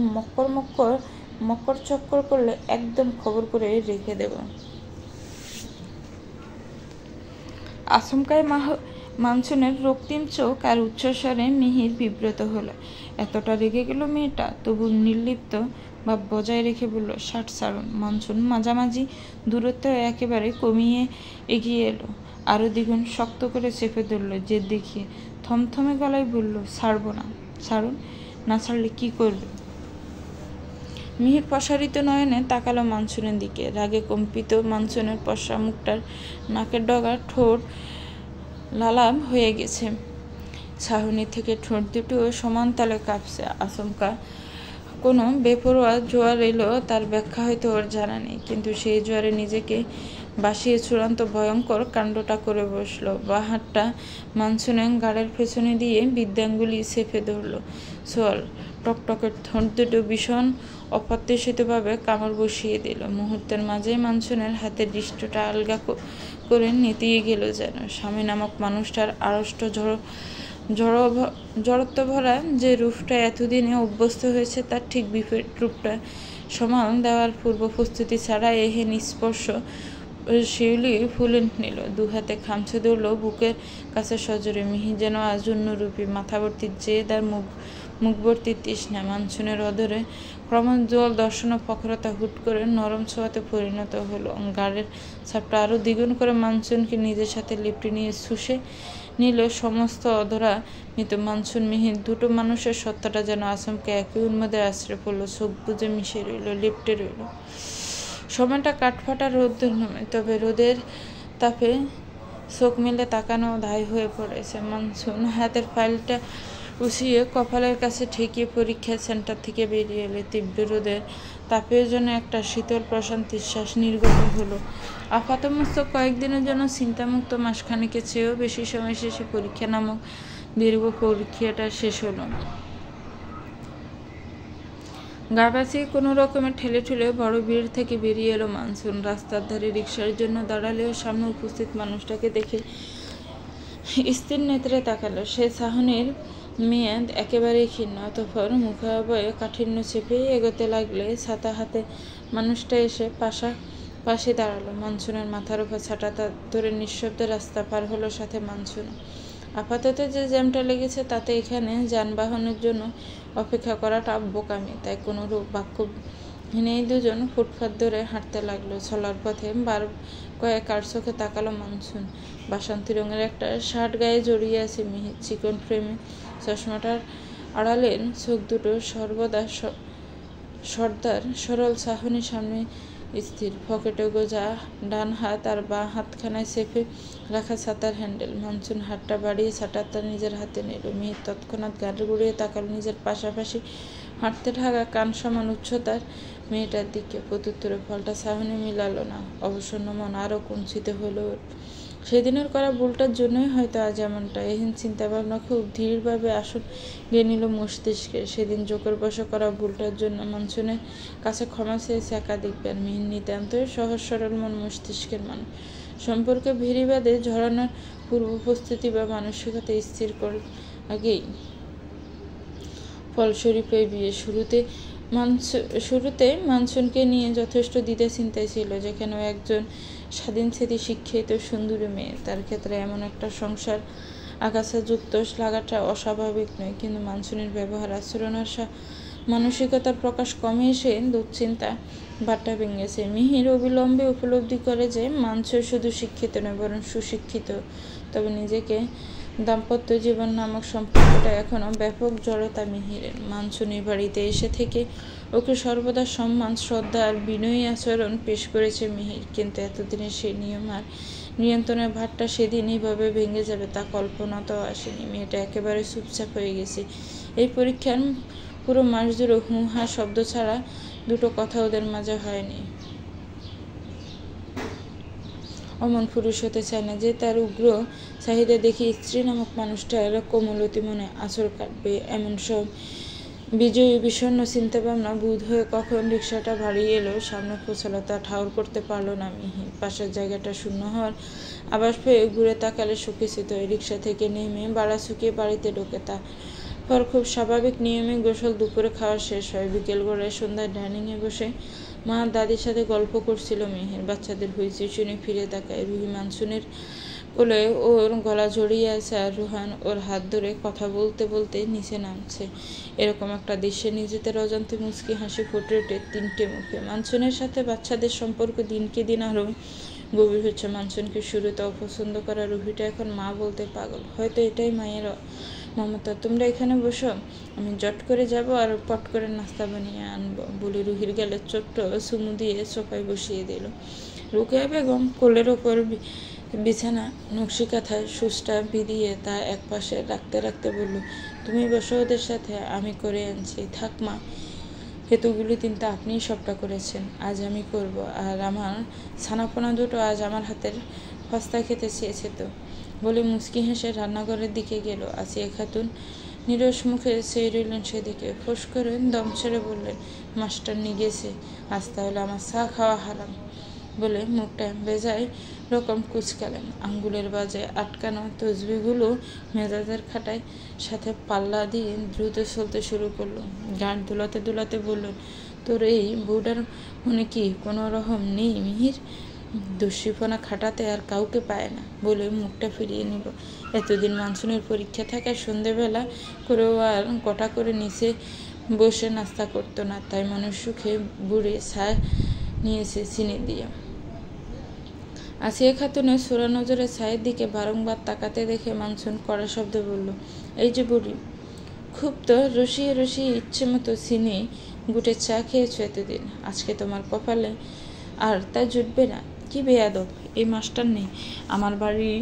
A: মক্কর চক্কর করলে একদম খবর করে রেখে দেব। আচমকায় মানসুনের রক্তিম চোখ আর উচ্চস্বরে মিহির বিব্রত হলো। এতটা রেগে গেল মেয়েটা, তবু নির্লিপ্ত ভাব বজায় রেখে বলল, শার্ট ছাড়ুন। মানসুন মাঝামাঝি দূরত্ব একেবারে কমিয়ে এগিয়ে এলো, আরও দ্বিগুণ শক্ত করে চেপে ধরল জেদ দেখিয়ে। থমথমে গলায় বলল, ছাড়বো না। ছাড়ুন। না ছাড়লে কি করবে? মিহির প্রসারিত নয়নে তাকালো মানসুনের দিকে। রাগে কম্পিত মানসুনের পশা মুখটার নাকের ডগা ঠোঁট লালাম হয়ে গেছে। ছাউনি থেকে ঠোঁট দুটোও সমান তালে কাঁপছে। আচমকা কোনো বেপরোয়া জোয়ার এলো, তার ব্যাখ্যা হয়তো ওর জানা নেই, কিন্তু সেই জোয়ারে নিজেকে বাসিয়ে চূড়ান্ত ভয়ঙ্কর কাণ্ডটা করে বসলো। বাঁ হাতটা মানসুনের গাড়ের পেছনে দিয়ে বিদ্যাঙ্গুলি চেপে ধরল। সোয়াল টকটকের ঠোঁট দুটো ভীষণ অপ্রত্যাশিতভাবে কামড় বসিয়ে দিল। মুহূর্তের মাঝেই মানসুনের হাতের দৃষ্টটা আলগা করে নেতিয়ে গেল, যেন স্বামী নামক মানুষটার আড়ষ্ট জড়ত্ব ভরা যে রূপটা এতদিনে অভ্যস্ত হয়েছে, তার ঠিক বিপরীত রূপটা সামাল দেওয়ার পূর্ব প্রস্তুতি ছাড়া এহেন স্পর্শ শিউলি ফুলে নিল। দু হাতে খামছে ধরল বুকের কাছে সজোরে। মিহি যেন আজ অন্যরূপী, মাথাভর্তি জেদ আর মুখভর্তি তৃষ্ণা। মানসুনের অধরে ক্রমোজ্জ্বল দর্শন প্রখরতা হুট করে নরম ছোঁয়াতে পরিণত হলো। গাড়ের ছাপটা আরও দ্বিগুণ করে মানসুনকে নিজের সাথে লিপটে নিয়ে শুষে নিল সমস্ত অধরা মৃত। মানসুন মিহির দুটো মানুষের সত্তাটা যেন আচমকা একই উন্মাদে আশ্রয় পড়ল, চোখ বুজে মিশে রইল, লিপটে রইল। সময়টা কাঠফাটা রোদের নয়, তবে রোদের তাপে চোখ মেলে তাকানো দায় হয়ে পড়েছে। মানসুন হাতের ফাইলটা উছিয়ে কপালের কাছে ঠেকিয়ে পরীক্ষা সেন্টার থেকে বেরিয়ে এলে তীব্র রোদের তাপের জন্য একটা শীতল প্রশান্তির শ্বাস নির্গত হলো। আপাতমস্তক কয়েকদিনের জন্য চিন্তামুক্ত, মাসখানেকের চেয়েও বেশি সময় শেষে পরীক্ষা নামক দীর্ঘ পরীক্ষাটা শেষ হলো। গা বাঁচিয়ে কোনো রকমের ঠেলে ঠুলে বড় ভিড় থেকে বেরিয়ে এলো মানসুন। রাস্তার ধারে রিকশার জন্য দাঁড়ালেও সামনে উপস্থিত মানুষটাকে দেখে স্থির নেত্রে তাকালো। সে সাহনের মেয়াদ একেবারেই ক্ষীণ। অতঃপর মুখাবয়ে কাঠিন্য চেপে এগোতে লাগলে ছাতা হাতে মানুষটা এসে পাশে দাঁড়ালো। মানসুনের মাথার উপর ছাতাটা ধরে নিঃশব্দে রাস্তা পার হলো সাথে মানসুন। আপাতত যে জ্যামটা লেগেছে তাতে এখানে যানবাহনের জন্য অপেক্ষা করাটা বোকামি, তাই কোনোরূপ বাক্যহীনেই দুজন ফুটপাত ধরে হাঁটতে লাগলো। চলার পথে বার কয়েক আর চোখে তাকালো মানসুন। বাসন্তী রঙের একটা শার্ট গায়ে জড়িয়ে আছে মিহির। চিকন ফ্রেমে চশমাটার আড়ালের চোখ দুটো সর্বদা সর্দার সরল সাহনের সামনে স্থির। পকেটে গোজা ডান হাত আর বাঁ হাতখানায় চেপে রাখা ছাতার হ্যান্ডেল। মানসুন হাতটা বাড়িয়ে ছাতাটা নিজের হাতে নিল। মিহির তৎক্ষণাৎ গাড়ি ঘুরিয়ে তাকাল নিজের পাশাপাশি হাঁটতে থাকা কান সমান উচ্চতার মেয়েটার দিকে। প্রত্যুত্তরে ফলটা সাহনে মিলালো না। অবসন্ন মন আরও কুঞ্চিত হলো। সেদিনের করা ভুলটার জন্যই হয়তো আজ এমনটা। এহেন চিন্তাভাবনা খুব ধীরভাবে আসন গিয়ে নিল মস্তিষ্কে। সেদিন জোকের বশে করা ভুলটার জন্য মানসুনের কাছে ক্ষমা চেয়েছে একাধিকবার। মিহির নিতান্তই সহজ সরল মন মস্তিষ্কের মানুষ। সম্পর্কে ভেরিবাদে ঝরানোর পূর্ব প্রস্তুতি বা মানসিকতা স্থির কর আগেই ফলস্বরূপ এই বিয়ে। শুরুতে মানসুনকে নিয়ে যথেষ্ট দ্বিধা চিন্তায় ছিল। যেখানে একজন স্বাধীনচেতী শিক্ষিত সুন্দরী মেয়ে, তার ক্ষেত্রে এমন একটা সংসার আগাছাযুক্ত লাগাটা অস্বাভাবিক নয়। কিন্তু মানসুনের ব্যবহার আচরণ আর মানসিকতার প্রকাশ কমে এসে দুশ্চিন্তা বাট্টা ভেঙেছে। মিহির অবিলম্বে উপলব্ধি করে যে মানসুর শুধু শিক্ষিত নয় বরং সুশিক্ষিত। তবে নিজেকে দাম্পত্য জীবন নামক সম্পর্কটা এখনও ব্যাপক জড়তা মিহিরের। মানসুনের বাড়িতে এসে থেকে ওকে সর্বদা সম্মান, শ্রদ্ধা আর বিনয়ী আচরণ পেশ করেছে মিহির। কিন্তু এতদিনের সেই নিয়ম আর নিয়ন্ত্রণের ভারটা সেদিন এইভাবে ভেঙে যাবে তা কল্পনাতেও আসেনি। মেয়েটা একেবারে চুপচাপ হয়ে গেছে। এই পরীক্ষার পুরো মাস জুড়ে হুঁ-হাঁ শব্দ ছাড়া দুটো কথা ওদের মাঝে হয়নি। অমন পুরুষ হতে চায় না যে তার উগ্র চাহিদা দেখে স্ত্রী নামক মানুষটার কোমলতি মনে আঁচড় কাটবে। এমন সব বিজয়ী বিষণ্ণ চিন্তাভাবনা বোধ হয়ে কখন রিকশাটা বাড়িয়ে এলো, সামনে পৌঁছালো তা ঠাউর করতে পারল না মিহি। পাশের জায়গাটা শূন্য হওয়ার আভাস পেয়ে ঘুরে তাকালে সুখচিত হয়ে রিকশা থেকে নেমে বাড়া শুকিয়ে বাড়িতে ঢোকে। তারপর খুব স্বাভাবিক নিয়মে গোসল, দুপুরে খাওয়া শেষ হয়। বিকেল গড়ায় সন্ধ্যায় ডাইনিংয়ে বসে মা দাদির সাথে গল্প করছিল মিহির। বাচ্চাদের হইচই শুনে ফিরে তাকায়। রুহি মানসুনের কোলে ওর গলা জড়িয়ে আছে আর রুহান ওর হাত ধরে কথা বলতে বলতে নিচে নামছে। এরকম একটা দৃশ্যে নিজেদের অজান্তে মুচকি হাসি ফুটে ওঠে তিনটে মুখে। মানসুনের সাথে বাচ্চাদের সম্পর্ক দিনকে দিন আরও গভীর হচ্ছে। মানসুনকে শুরুতে অপছন্দ করা রুহিটা এখন মা বলতে পাগল। হয়তো এটাই মায়ের মমতা। তোমরা এখানে বসো, আমি জট করে যাব আর পট করে নাস্তা বানিয়ে আনবো বলে রুহির গেলে ছোট্ট চুমু দিয়ে সোফায় বসিয়ে দিল। রোকেয়া বেগম কোলের ওপর বিছানা নকশি কাঁথায় সুচটা বিধিয়ে তা এক পাশে রাখতে রাখতে বলল, তুমি বসো ওদের সাথে, আমি করে আনছি। থাক মা, হেতুগুলি কিন্তু আপনিই সবটা করেছেন, আজ আমি করব। আর আমার ছানাপোনা দুটো আজ আমার হাতের পাস্তা খেতে চেয়েছে তো বলে মুচকি হেসে রান্নাঘরের দিকে গেল। আসিয়া খাতুন নিরস মুখে চেয়ে রইলেন সেদিকে। ফোঁস করে দম ছেড়ে বললেন, মাস্টারনি গেছে, আজ তাহলে আমার চা খাওয়া হারাম বলে মুখটা বেজায় রকম কুচকালেন। আঙ্গুলের বাজে আটকানো তসবিগুলো মেজাজের খাটায় সাথে পাল্লা দিয়ে দ্রুত চলতে শুরু করলো। গান দুলাতে দুলাতে বললেন, তোর এই বউটার মনে কি কোনো রকম নেই মিহির? দস্যিপনা খাটাতে আর কাউকে পায় না বলে মুখটা ফিরিয়ে নিল। এতদিন মানসুনের পরীক্ষা থাকায় সন্ধেবেলা করেও আর গোটা করে নিচে বসে নাস্তা করতো না, তাই মনের সুখে বুড়ে চা নিয়েছে চিনি দিয়ে। আসিয়া খাতুনের সোরা নজরে ছায়ের দিকে বারংবার তাকাতে দেখে মানসুন কড়া শব্দে বলল, এই যে বুড়ি, খুব তো রসিয়ে রসিয়ে ইচ্ছে মতো চিনি গুটে চা খেয়েছো এতদিন, আজকে তোমার কপালে আর তা জুটবে না। কি বেয়াদব এই মাস্টার নেই, আমার বাড়ি,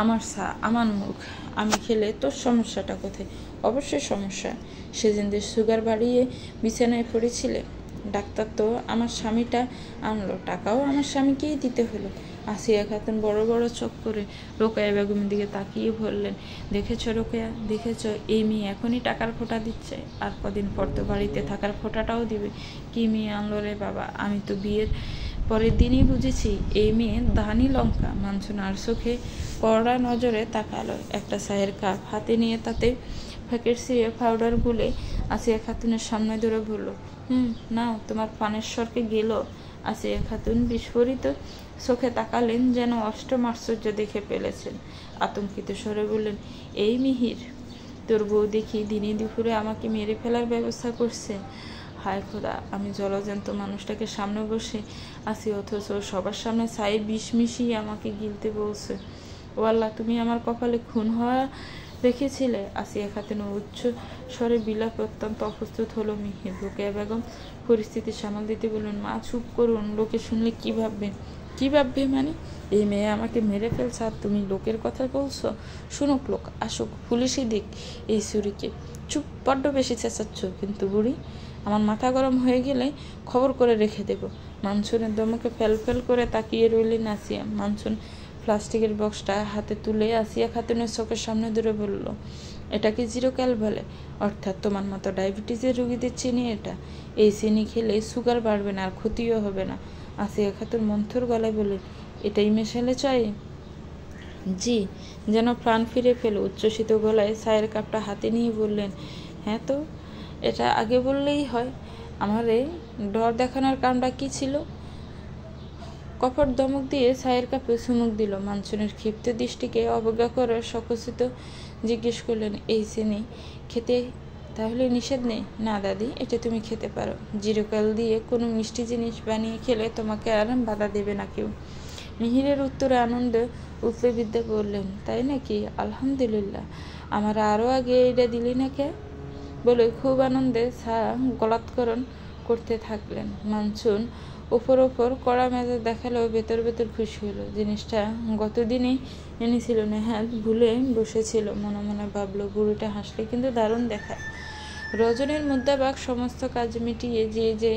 A: আমার চা, আমার মুখ, আমি খেলে তোর সমস্যাটা কোথায়? অবশ্যই সমস্যা, সেদিন যে সুগার বাড়িয়ে বিছানায় পড়েছিলে, ডাক্তার তো আমার স্বামীটা আনলো, টাকাও আমার স্বামীকেই দিতে হলো। আসিয়া খাতুন বড় বড় চোখ করে রোকেয়া বেগমের দিকে তাকিয়ে বললেন, দেখেছ রোকেয়া, দেখেছ, এই মেয়ে এখনই টাকার ফোঁটা দিচ্ছে, আর কদিন পর তো বাড়িতে থাকার ফোঁটাটাও দিবে। কি মেয়ে আনলো রে বাবা, আমি তো বিয়ের পরের দিনই বুঝেছি এই মেয়ে দানি লঙ্কা। মানসুন আর চোখে কড়া নজরে তাকালো। একটা চায়ের কাপ হাতে নিয়ে তাতে প্যাকেট ছিঁড়ে পাউডার গুলে আসিয়া খাতুনের সামনে ধরে বলল, নাও, তোমার পানের স্বরকে গেল। আসিয়া খাতুন বিস্ফোরিত চোখে তাকালেন, যেন অষ্টম আশ্চর্য দেখে ফেলেছেন। আতঙ্কিত স্বরে বললেন, এই মিহির, তোর বউ দেখি দিনে দুপুরে আমাকে মেরে ফেলার ব্যবস্থা করছে। হায় খোদা, আমি জলজ্যান্ত মানুষটাকে সামনে বসে আছি, অথচ সবার সামনে ছাই বিষ মিশিয়ে আমাকে গিলতে বলছে। ও আল্লাহ, তুমি আমার কপালে খুন হওয়া রেখেছিলে। আসিয়া খাতুন উচ্চ স্বরে বিলাপ অত্যন্ত অপ্রস্তুত হলো মিহির। রোকেয়া বেগম পরিস্থিতি সামাল দিতে বললেন, মা চুপ করুন, লোকে শুনলে কি ভাববে? কি ভাববে মানে? এই মেয়ে আমাকে মেরে ফেলছে আর তুমি লোকের কথা বলছো? শুনুক লোক, আসুক, পুলিশই দিক এই চুরিকে। চুপ, বড্ড বেশি চেঁচাচ্ছ কিন্তু বুড়ি। আমার মাথা গরম হয়ে গেলে খবর করে রেখে দেব। মানসুনের দমকে ফেল ফেল করে তাকিয়ে রইলেন আসিয়া। মানসুন প্লাস্টিকের বক্সটা হাতে তুলে আসিয়া খাতুনের চোখের সামনে ধরে বলল, এটাকে জিরোক্যাল বলে, অর্থাৎ তোমার মতো ডায়াবেটিসের রোগীদের চিনি এটা। এই চিনি খেলে সুগার বাড়বে না আর ক্ষতিও হবে না। আসিয়া খাতুন মন্থর গলায় বললেন, এটাই মেশালে চাই? জি। যেন প্রাণ ফিরে পেল উচ্ছ্বসিত গলায় চায়ের কাপটা হাতে নিয়ে বললেন, হ্যাঁ তো এটা আগে বললেই হয়। আমার এই ডর দেখানোর কারণটা কি ছিল? কপট দমক দিয়ে চায়ের কাপে চুমুক দিল। মানসুনের ক্ষিপ্ত দৃষ্টিকে অবজ্ঞা করে সকুচিত জিজ্ঞেস করলেন, এই চিনি খেতে তাহলে নিষেধ নেই? না দাদি, এটা তুমি খেতে পারো। জিরোকাল দিয়ে কোনো মিষ্টি জিনিস বানিয়ে খেলে তোমাকে আর বাধা দেবে না কেউ। মিহিরের উত্তরে আনন্দে উৎফুল্লিত বললেন, তাই নাকি? আলহামদুলিল্লাহ, আমার আরও আগে এটা দিলি না কে? বলে খুব আনন্দে চা গলাৎকরণ করতে থাকলেন। মানসুন ওপর কড়া মেজাজ দেখালেও ভেতর ভেতর খুশি হলো। জিনিসটা গতদিনেই এনেছিল, নেহাত ভুলে বসেছিল। মনে মনে ভাবলো, বুড়িটা হাসলে কিন্তু দারুণ দেখায়। রজনীর মুদ্রাবাগ সমস্ত কাজ মিটিয়ে যে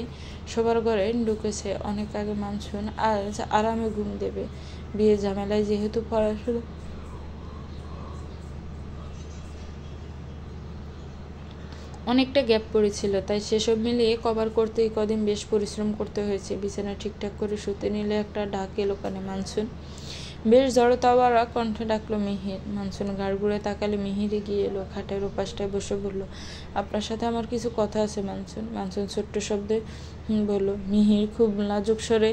A: সবার ঘরে ঢুকেছে। অনেক আগে মানসুন আজ আরামে ঘুম দেবে। বিয়ে ঝামেলায় যেহেতু পড়াশোনা অনেকটা গ্যাপ পড়েছিল, তাই সেসব মিলিয়ে কভার করতেই কদিন বেশ পরিশ্রম করতে হয়েছে। বিছানা ঠিকঠাক করে শুতে নিলে একটা ডাক এলো কানে। মানসুন। বেশ জড়তাওয়ারা কণ্ঠে ডাকলো মিহির। মানসুন ঘাড় ঘুরে তাকালে মিহির এগিয়ে এলো। খাটের ওপাশটায় বসে বলল, আপনার সাথে আমার কিছু কথা আছে মানসুন। মানসুন ছোট্ট শব্দে বলল। মিহির খুব লাজুক স্বরে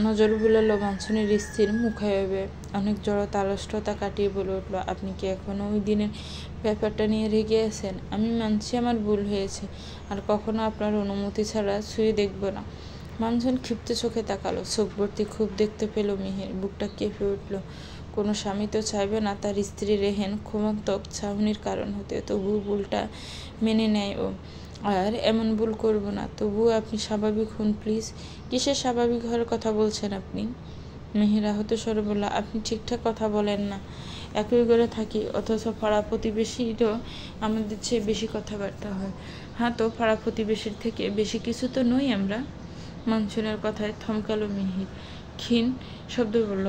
A: নজর বুলালো মানসুনের স্থির মুখায়বে। অনেক জড়তা আড়ষ্টতা কাটিয়ে বলে উঠল, আপনি কি এখনো ওই দিনের ব্যাপারটা নিয়ে রেগে আছেন? আমি মানছি আমার ভুল হয়েছে, আর কখনো আপনার অনুমতি ছাড়া ছুঁয়ে দেখব না। মানসুন ক্ষিপ্ত চোখে তাকালো। চোখ ভর্তি খুব দেখতে পেল মিহির। বুকটা কেঁপে উঠল। কোনো স্বামী তো চাইবে না তার স্ত্রী রেহেন ক্ষমতাক চাহনির কারণ হতে, তবুও ভুলটা মেনে নেয় ও। আর এমন ভুল করব না। তবুও আপনি স্বাভাবিক হন প্লিজ। কিসের স্বাভাবিক হওয়ার কথা বলছেন আপনি? মিহির আহত স্বরে বলল, আপনি ঠিকঠাক কথা বলেন না। একই ঘরে থাকি, অথচ পাড়া প্রতিবেশীরও আমাদের চেয়ে বেশি কথাবার্তা হয়। হ্যাঁ তো পাড়া প্রতিবেশীর থেকে বেশি কিছু তো নই আমরা। মানসুনের কথায় থমকালো মিহির। ক্ষীণ শব্দ বলল,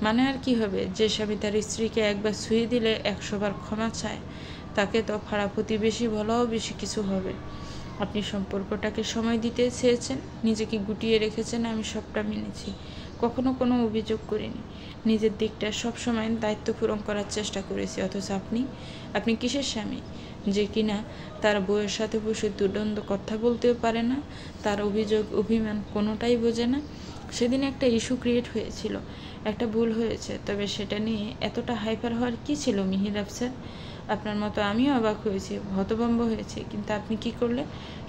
A: মানে আর কি হবে? যে স্বামী তার স্ত্রীকে একবার ছুঁয়ে দিলে 100 বার ক্ষমা চায়, তাকে তো পাড়া প্রতিবেশী বলাও বেশি কিছু হবে। আপনি সম্পর্কটাকে সময় দিতে চেয়েছেন, নিজেকে গুটিয়ে রেখেছেন, আমি সবটা মেনেছি। কখনো কোনো অভিযোগ করিনি। নিজের দিকটা সবসময় দায়িত্ব পূরণ করার চেষ্টা করেছি। অথচ আপনি কিসের স্বামী যে কিনা তার বউয়ের সাথে বসে দুর্দ্বন্দ্ব কথা বলতেও পারে না, তার অভিযোগ অভিমান কোনোটাই বোঝে না? সেদিন একটা ইস্যু ক্রিয়েট হয়েছিল, একটা ভুল হয়েছে, তবে সেটা নিয়ে এতটা হাইপার হওয়ার কি ছিল মিহির আফসার? আপনার মতো আমিও অবাক হয়েছি, হতভম্ব হয়েছে। কিন্তু আপনি কি করলেন?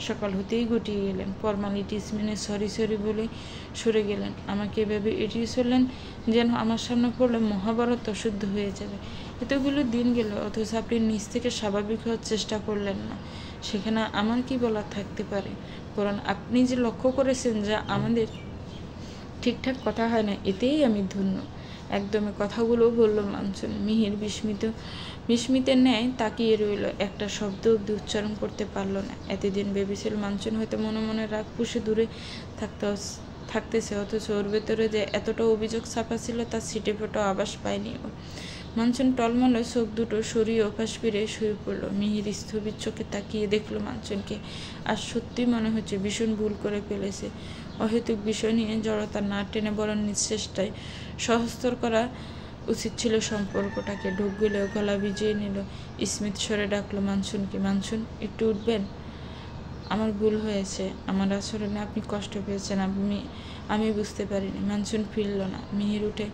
A: সকাল হতেই গুটিয়ে গেলেন, ফর্মালিটিস মেনে সরি বলে সরে গেলেন। আমাকে এভাবে এড়িয়ে চললেন যেন আমার সামনে পড়লে মহাভারত অশুদ্ধ হয়ে যাবে। এতগুলো দিন গেল, অথচ আপনি নিজ থেকে স্বাভাবিক হওয়ার চেষ্টা করলেন না। সেখানে আমার কি বলার থাকতে পারে? বরং আপনি যে লক্ষ্য করেছেন যা আমাদের ঠিকঠাক কথা হয় না, এতেই আমি ধন্য। একদমই কথাগুলো বলল মানসুন। মিহির বিস্মিতের ন্যায় তাকিয়ে রইল। একটা শব্দ অব্দি উচ্চারণ করতে পারল না। এতদিন ভেবেছিল মানসুন হয়তো মনে মনে রাগ পুষে দূরে থাকতেছে, অথচ ওর ভেতরে যে এতটা অভিযোগ চাপা ছিল তার ছিটে ফোটা আভাস পায়নি ও। মানসুন টলমলে চোখ দুটো সরিয়ে ওপাশ ফিরে শুয়ে পড়ল। মিহির স্থবির চোখে তাকিয়ে দেখলো মানসুনকে। আর সত্যি মনে হচ্ছে ভীষণ ভুল করে ফেলেছে। অহেতুক বিষয় নিয়ে জড়তা না টেনে বরং নিঃচেষ্টায় সহজতর করা উচিত ছিল সম্পর্কটাকে। ঢোক গিলেও গলা ভিজিয়ে নিল। স্মিত স্বরে ডাকলো মানসুনকে। মানসুন, একটু উঠবেন? আমার ভুল হয়েছে, আমার আচরণে আপনি কষ্ট পেয়েছেন, আমি বুঝতে পারিনি। মানসুন ফিরল না। মিহির উঠে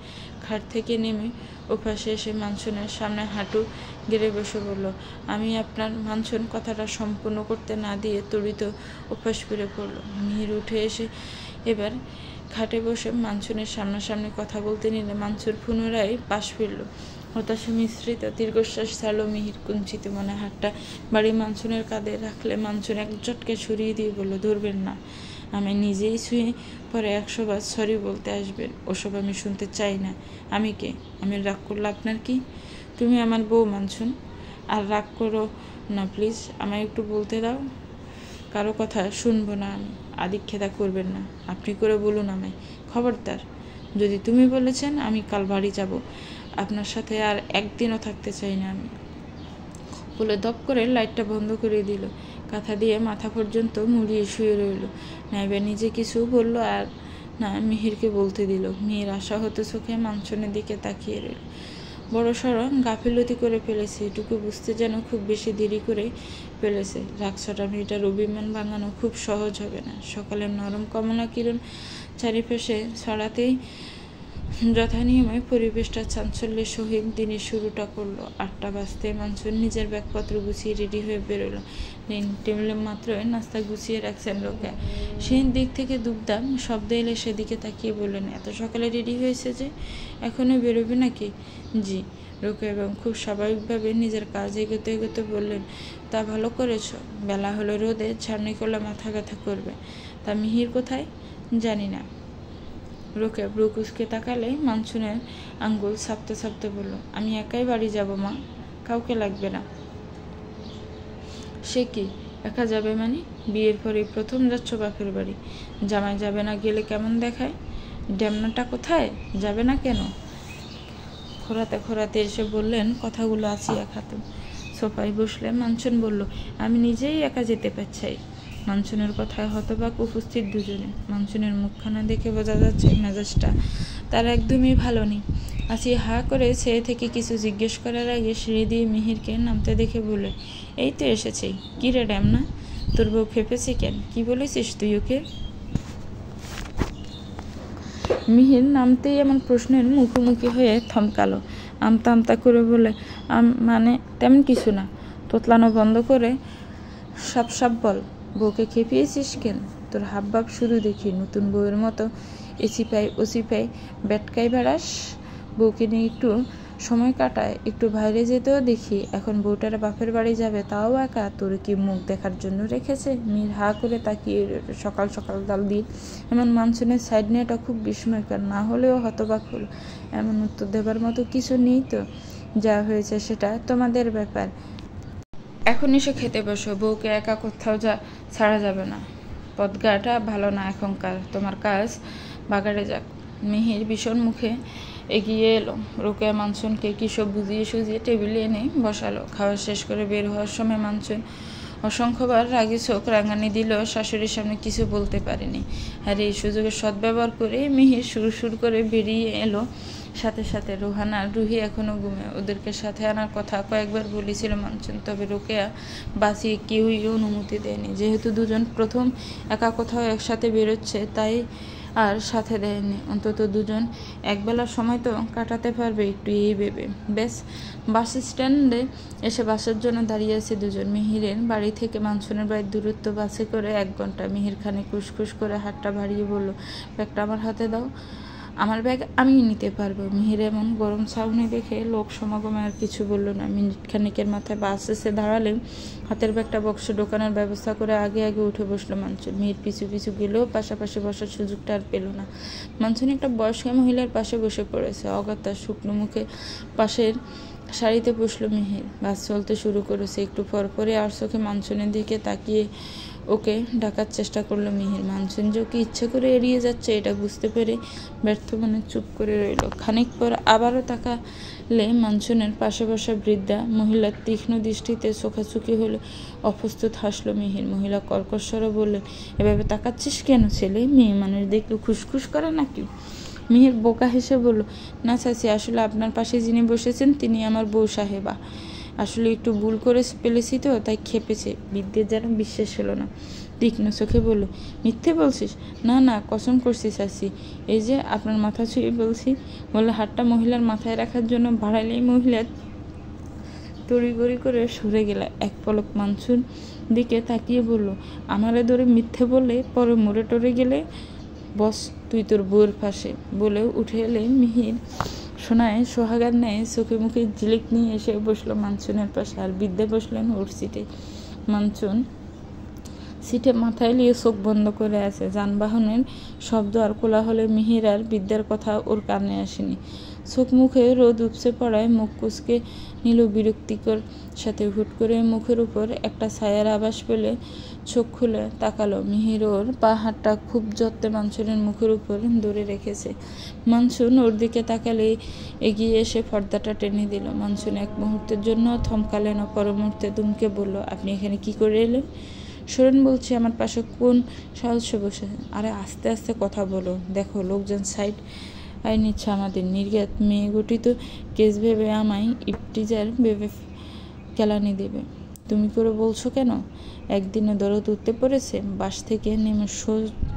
A: খাট থেকে নেমে ওপাশে এসে মানসুনের সামনে হাঁটু গেড়ে বসে বলল, আমি আপনার। মানসুন কথাটা সম্পূর্ণ করতে না দিয়ে তড়িত ওপাশ ফিরে পড়ল। মিহির উঠে এসে এবার খাটে বসে মানসুনের সামনাসামনি কথা বলতে নিলে মানসুর পুনরায় পাশ ফিরল। হতাশা মিশ্রিত দীর্ঘশ্বাস ছাড়ল মিহির। কুঞ্চিত মনে হাতটা বাড়ি মানসুনের কাঁধে রাখলে মানসুন এক ঝটকে সরিয়ে দিয়ে বলল, ধরবেন না, আমি নিজেই ছুঁয়ে পরে 100 বার সরি বলতে আসবেন। ওসব আমি শুনতে চাই না। আমি কে? আমি রাগ করলে আপনার কি? তুমি আমার বউ মানসুন। আর রাগ করো না প্লিজ, আমায় একটু বলতে দাও। কারো কথা শুনবো না আমি। আদিক্ষেতা করবেন না। আপনি করে বলুন আমায়। খবরদার। যদি তুমি বলেছেন, আমি কাল বাড়ি যাব। আপনার সাথে আর একদিনও থাকতে চাই না আমি। বলে দপ করে লাইটটা বন্ধ করে দিল। কাঁথা দিয়ে মাথা পর্যন্ত মুড়িয়ে শুয়ে রইল। নাইবা নিজে কিছু বলল আর না মিহিরকে বলতে দিল। মেয়ের আশাহত চোখে মানসুনের দিকে তাকিয়ে রইল। বড়সড় গাফিলতি করে ফেলেছে, এটুকু বুঝতে যেন খুব বেশি দেরি করে ফেলেছে। রাগছটা মেয়েটার অভিমান ভাঙানো খুব সহজ হবে না। সকালের নরম কমলা কিরণ চারিপাশে ছড়াতেই যথানিয়মে পরিবেশটা চাঞ্চল্যের সহিত দিনের শুরুটা করলো। 8টা বাজতে মানসুন নিজের ব্যাগপত্র গুছিয়ে রেডি হয়ে বেরোলো। টেবিলে মাত্রই নাস্তা গুছিয়ে রাখছেন রোকেয়া। সেই দিক থেকে দুপদাম শব্দ এলে সেদিকে তাকিয়ে বললেন, এত সকালে রেডি হয়েছে যে, এখনো বেরোবে নাকি? জি। রোকেয়া এবং খুব স্বাভাবিকভাবে নিজের কাজ এগোতে এগোতে বললেন, তা ভালো করেছ। বেলা হলো রোদে ছাড়নি করলে মাথা ব্যথা করবে। তা মিহির কোথায়? জানি না। রোকেয়া ব্রুকুসকে তাকালে মানসুনের আঙ্গুল ছাপতে ছাপতে বলল, আমি একাই বাড়ি যাব মা, কাউকে লাগবে না। সে কি একা যাবে মানে? বিয়ের পরে প্রথম যাচ্ছ বাপের বাড়ি। জামাই যাবে না গেলে কেমন দেখায়? ড্যামনাটা কোথায়? যাবে না কেন? খোরাতে খোরাতে এসে বললেন কথাগুলো আসিয়া খাতুন। সোফায় বসলে মানসুন বলল, আমি নিজেই একা যেতে চাই। মানসুনের কথায় হতবাক উপস্থিত দুজনে। মানসুনের মুখখানা দেখে বোঝা যাচ্ছে মেজাজটা তার একদমই ভালো নেই। আসিয়া হা করে ছেড়ে থেকে কিছু জিজ্ঞেস করার আগে সিঁড়ি দিয়ে মিহিরকে নামতে দেখে বলল, এই তো এসেছেই। কি রে ড্যামনা, তোর বউ খেপেছে কেন? কি বলেছিস তুই ওকে? মিহির নামতেই এমন প্রশ্নের মুখোমুখি হয়ে থমকালো। আমতা আমতা করে বলে, মানে তেমন কিছু না। তোতলানো বন্ধ করে সাপ সাপ বল, বউকে খেপিয়েছিস কেন? তোর হাবভাব শুধু দেখি নতুন বউয়ের মতো এসিপাই ওসিপাই ব্যাটকাই বেড়াস। বউকে নিয়ে একটু সময় কাটায়, একটু বাইরে যেতেও দেখি। এখন বউটারা বাপের বাড়ি যাবে, তাও একা। তোর কি মুখ দেখার জন্য রেখেছে? মীর হা করে তাকিয়ে সকাল সকাল দাল দিয়ে এমন মানসুনের সাইড নেওয়াটা খুব বিস্ময়কর। না হলেও হতবাক হলো। এমন উত্তর দেবার মতো কিছু নেই তো। যা হয়েছে সেটা তোমাদের ব্যাপার। এখন এসে খেতে বসো। বউকে একা কোথাও ছাড়া যাবে না। পদগাটা ভালো না এখনকার। তোমার কাজ বাগারে যাক। মিহির ভীষণ মুখে এগিয়ে এলো। রোকেয়া মানসুনকে কী সব বুঝিয়ে সুজিয়ে টেবিলে এনে বসালো। খাওয়া শেষ করে বের হওয়ার সময় মানসুন অসংখ্যবার রাগে চোখ রাঙানি দিলেও শাশুড়ির সামনে কিছু বলতে পারেনি। আর এই সুযোগের সদ্ব্যবহার করে মিহির সুর করে বেরিয়ে এলো। সাথে সাথে রোহান আর রুহি এখনো ঘুমে। ওদেরকে সাথে আনার কথা কয়েকবার বলেছিল মানসুন, তবে রোকেয়া বাঁচিয়ে কেউই অনুমতি দেয়নি। যেহেতু দুজন প্রথম একা কোথাও একসাথে বেরোচ্ছে, তাই আর সাথে দেয়নি। অন্তত দুজন একবেলার সময় তো কাটাতে পারবে একটু, এই ভেবে। বেশ, বাস স্ট্যান্ডে এসে বাসের জন্য দাঁড়িয়ে আছে দুজন। মিহিরের বাড়ি থেকে মানসুনের বাড়ির দূরত্ব বাসে করে 1 ঘন্টা। মিহির খানে খুসখুস করে হাতটা বাড়িয়ে বলল, ব্যাগটা আমার হাতে দাও। আমার ব্যাগ আমি নিতে পারবো। মিহির এমন গরম ছাউনি দেখে লোক সমাগমে আর কিছু বলল না। মিনিট খানিকের মাথায় বাস এসে দাঁড়ালে হাতের ব্যাগটা বক্সে ঢোকানোর ব্যবস্থা করে আগে আগে উঠে বসলো মানসুন। মিহির পিছু পিছু গেলেও পাশাপাশি বসার সুযোগটা আর পেল না। মানসুন একটা বয়স্ক মহিলার পাশে বসে পড়েছে। অগাত্তা শুকনো মুখে পাশের সারিতে বসলো মিহির। বাস চলতে শুরু করেছে। একটু পরপরই আর চোখে মানসুনের দিকে তাকিয়ে ওকে ডাকার চেষ্টা করলো মিহির। মানসুন যে ওকে ইচ্ছে করে এড়িয়ে যাচ্ছে এটা বুঝতে পেরে ব্যর্থ মনে চুপ করে রইল। খানিক পর আবারও তাকালে মানসুনের পাশে বসা বৃদ্ধা মহিলার তীক্ষ্ণ দৃষ্টিতে চোখাচোখি হলে অপ্রস্তুত হাসলো মিহির। মহিলা কর্কশ স্বরে বললেন, এভাবে তাকাচ্ছিস কেন ছেলে? মেয়ে মানুষ দেখলে খুশখুশ করে নাকি? মিহির বোকা হেসে বলল, না চাচি, আসলে আপনার পাশে যিনি বসেছেন তিনি আমার বউ সাহেবা। আসলে একটু ভুল করে ফেলেছি তো, তাই খেপেছে। বৃদ্ধের যেন বিশ্বাস হলো না, তীক্ষ্ণ চোখে বলল, মিথ্যে বলছিস? না না, কসম করছি চাচি, এই যে আপনার মাথা ছুঁয়ে বলছি। বলে হাতটা মহিলার মাথায় রাখার জন্য বাড়াইলেই মহিলা তড়িঘড়ি করে সরে গেল। এক পলক মানসুন দিকে তাকিয়ে বলল, আমারে ধরে মিথ্যে বলে পরে মরে টরে গেলে বস তুই তোর বউয়ের পাশে। বলে উঠে এলে মিহির শোনায় সোহাগার ন্যায় চোখে মুখে ঝিলিক নিয়ে এসে বসলো মানসুনের পাশে, আর বিদ্যা বসলেন ওর সিটে। মানসুন সিটে মাথা এলিয়ে চোখ বন্ধ করে আছে। যানবাহনের শব্দ আর কোলাহলে মিহির আর বিদ্যার কথা ওর কানে আসেনি। চোখ মুখে রোদ উপচে পড়ায় মুখ কুচকে নিল বিরক্তিকর সাথে। হুট করে মুখের উপর একটা ছায়ার আভাস পেলে চোখ খুলে তাকালো। মিহির ওর পা হাতটা খুব যত্নে মানসুনের মুখের উপর ধরে রেখেছে। মানসুন ওর দিকে তাকালে এগিয়ে এসে পর্দাটা টেনে দিল। মানসুন এক মুহূর্তের জন্য থমকালেন, পর মুহূর্তে দুমকে বলল, আপনি এখানে কি করে এলেন? সোরেন বলছি, আমার পাশে কোন সাহসে বসে? আরে আস্তে আস্তে কথা বলো, দেখো লোকজন সাইড নিচ্ছে আমাদের। নির্ঘাত মেয়ে গঠিত কেস ভেবে আমায় ইপটিজার ভেবে কেলানি দেবে। তুমি করে বলছো কেন? একদিনে দরদ উঠতে পড়েছে, বাস থেকে নেমে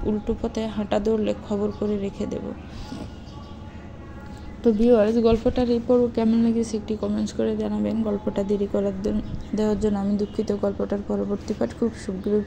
A: উল্টো পথে হাঁটা ধরলে খবর করে রেখে দেব। তো ভিউয়ার্স, গল্পটার এই পর্ব কেমন লেগেছে একটি কমেন্টস করে জানাবেন। গল্পটা দেরি দেওয়ার জন্য আমি দুঃখিত। গল্পটার পরবর্তী পাঠ খুব শীঘ্রই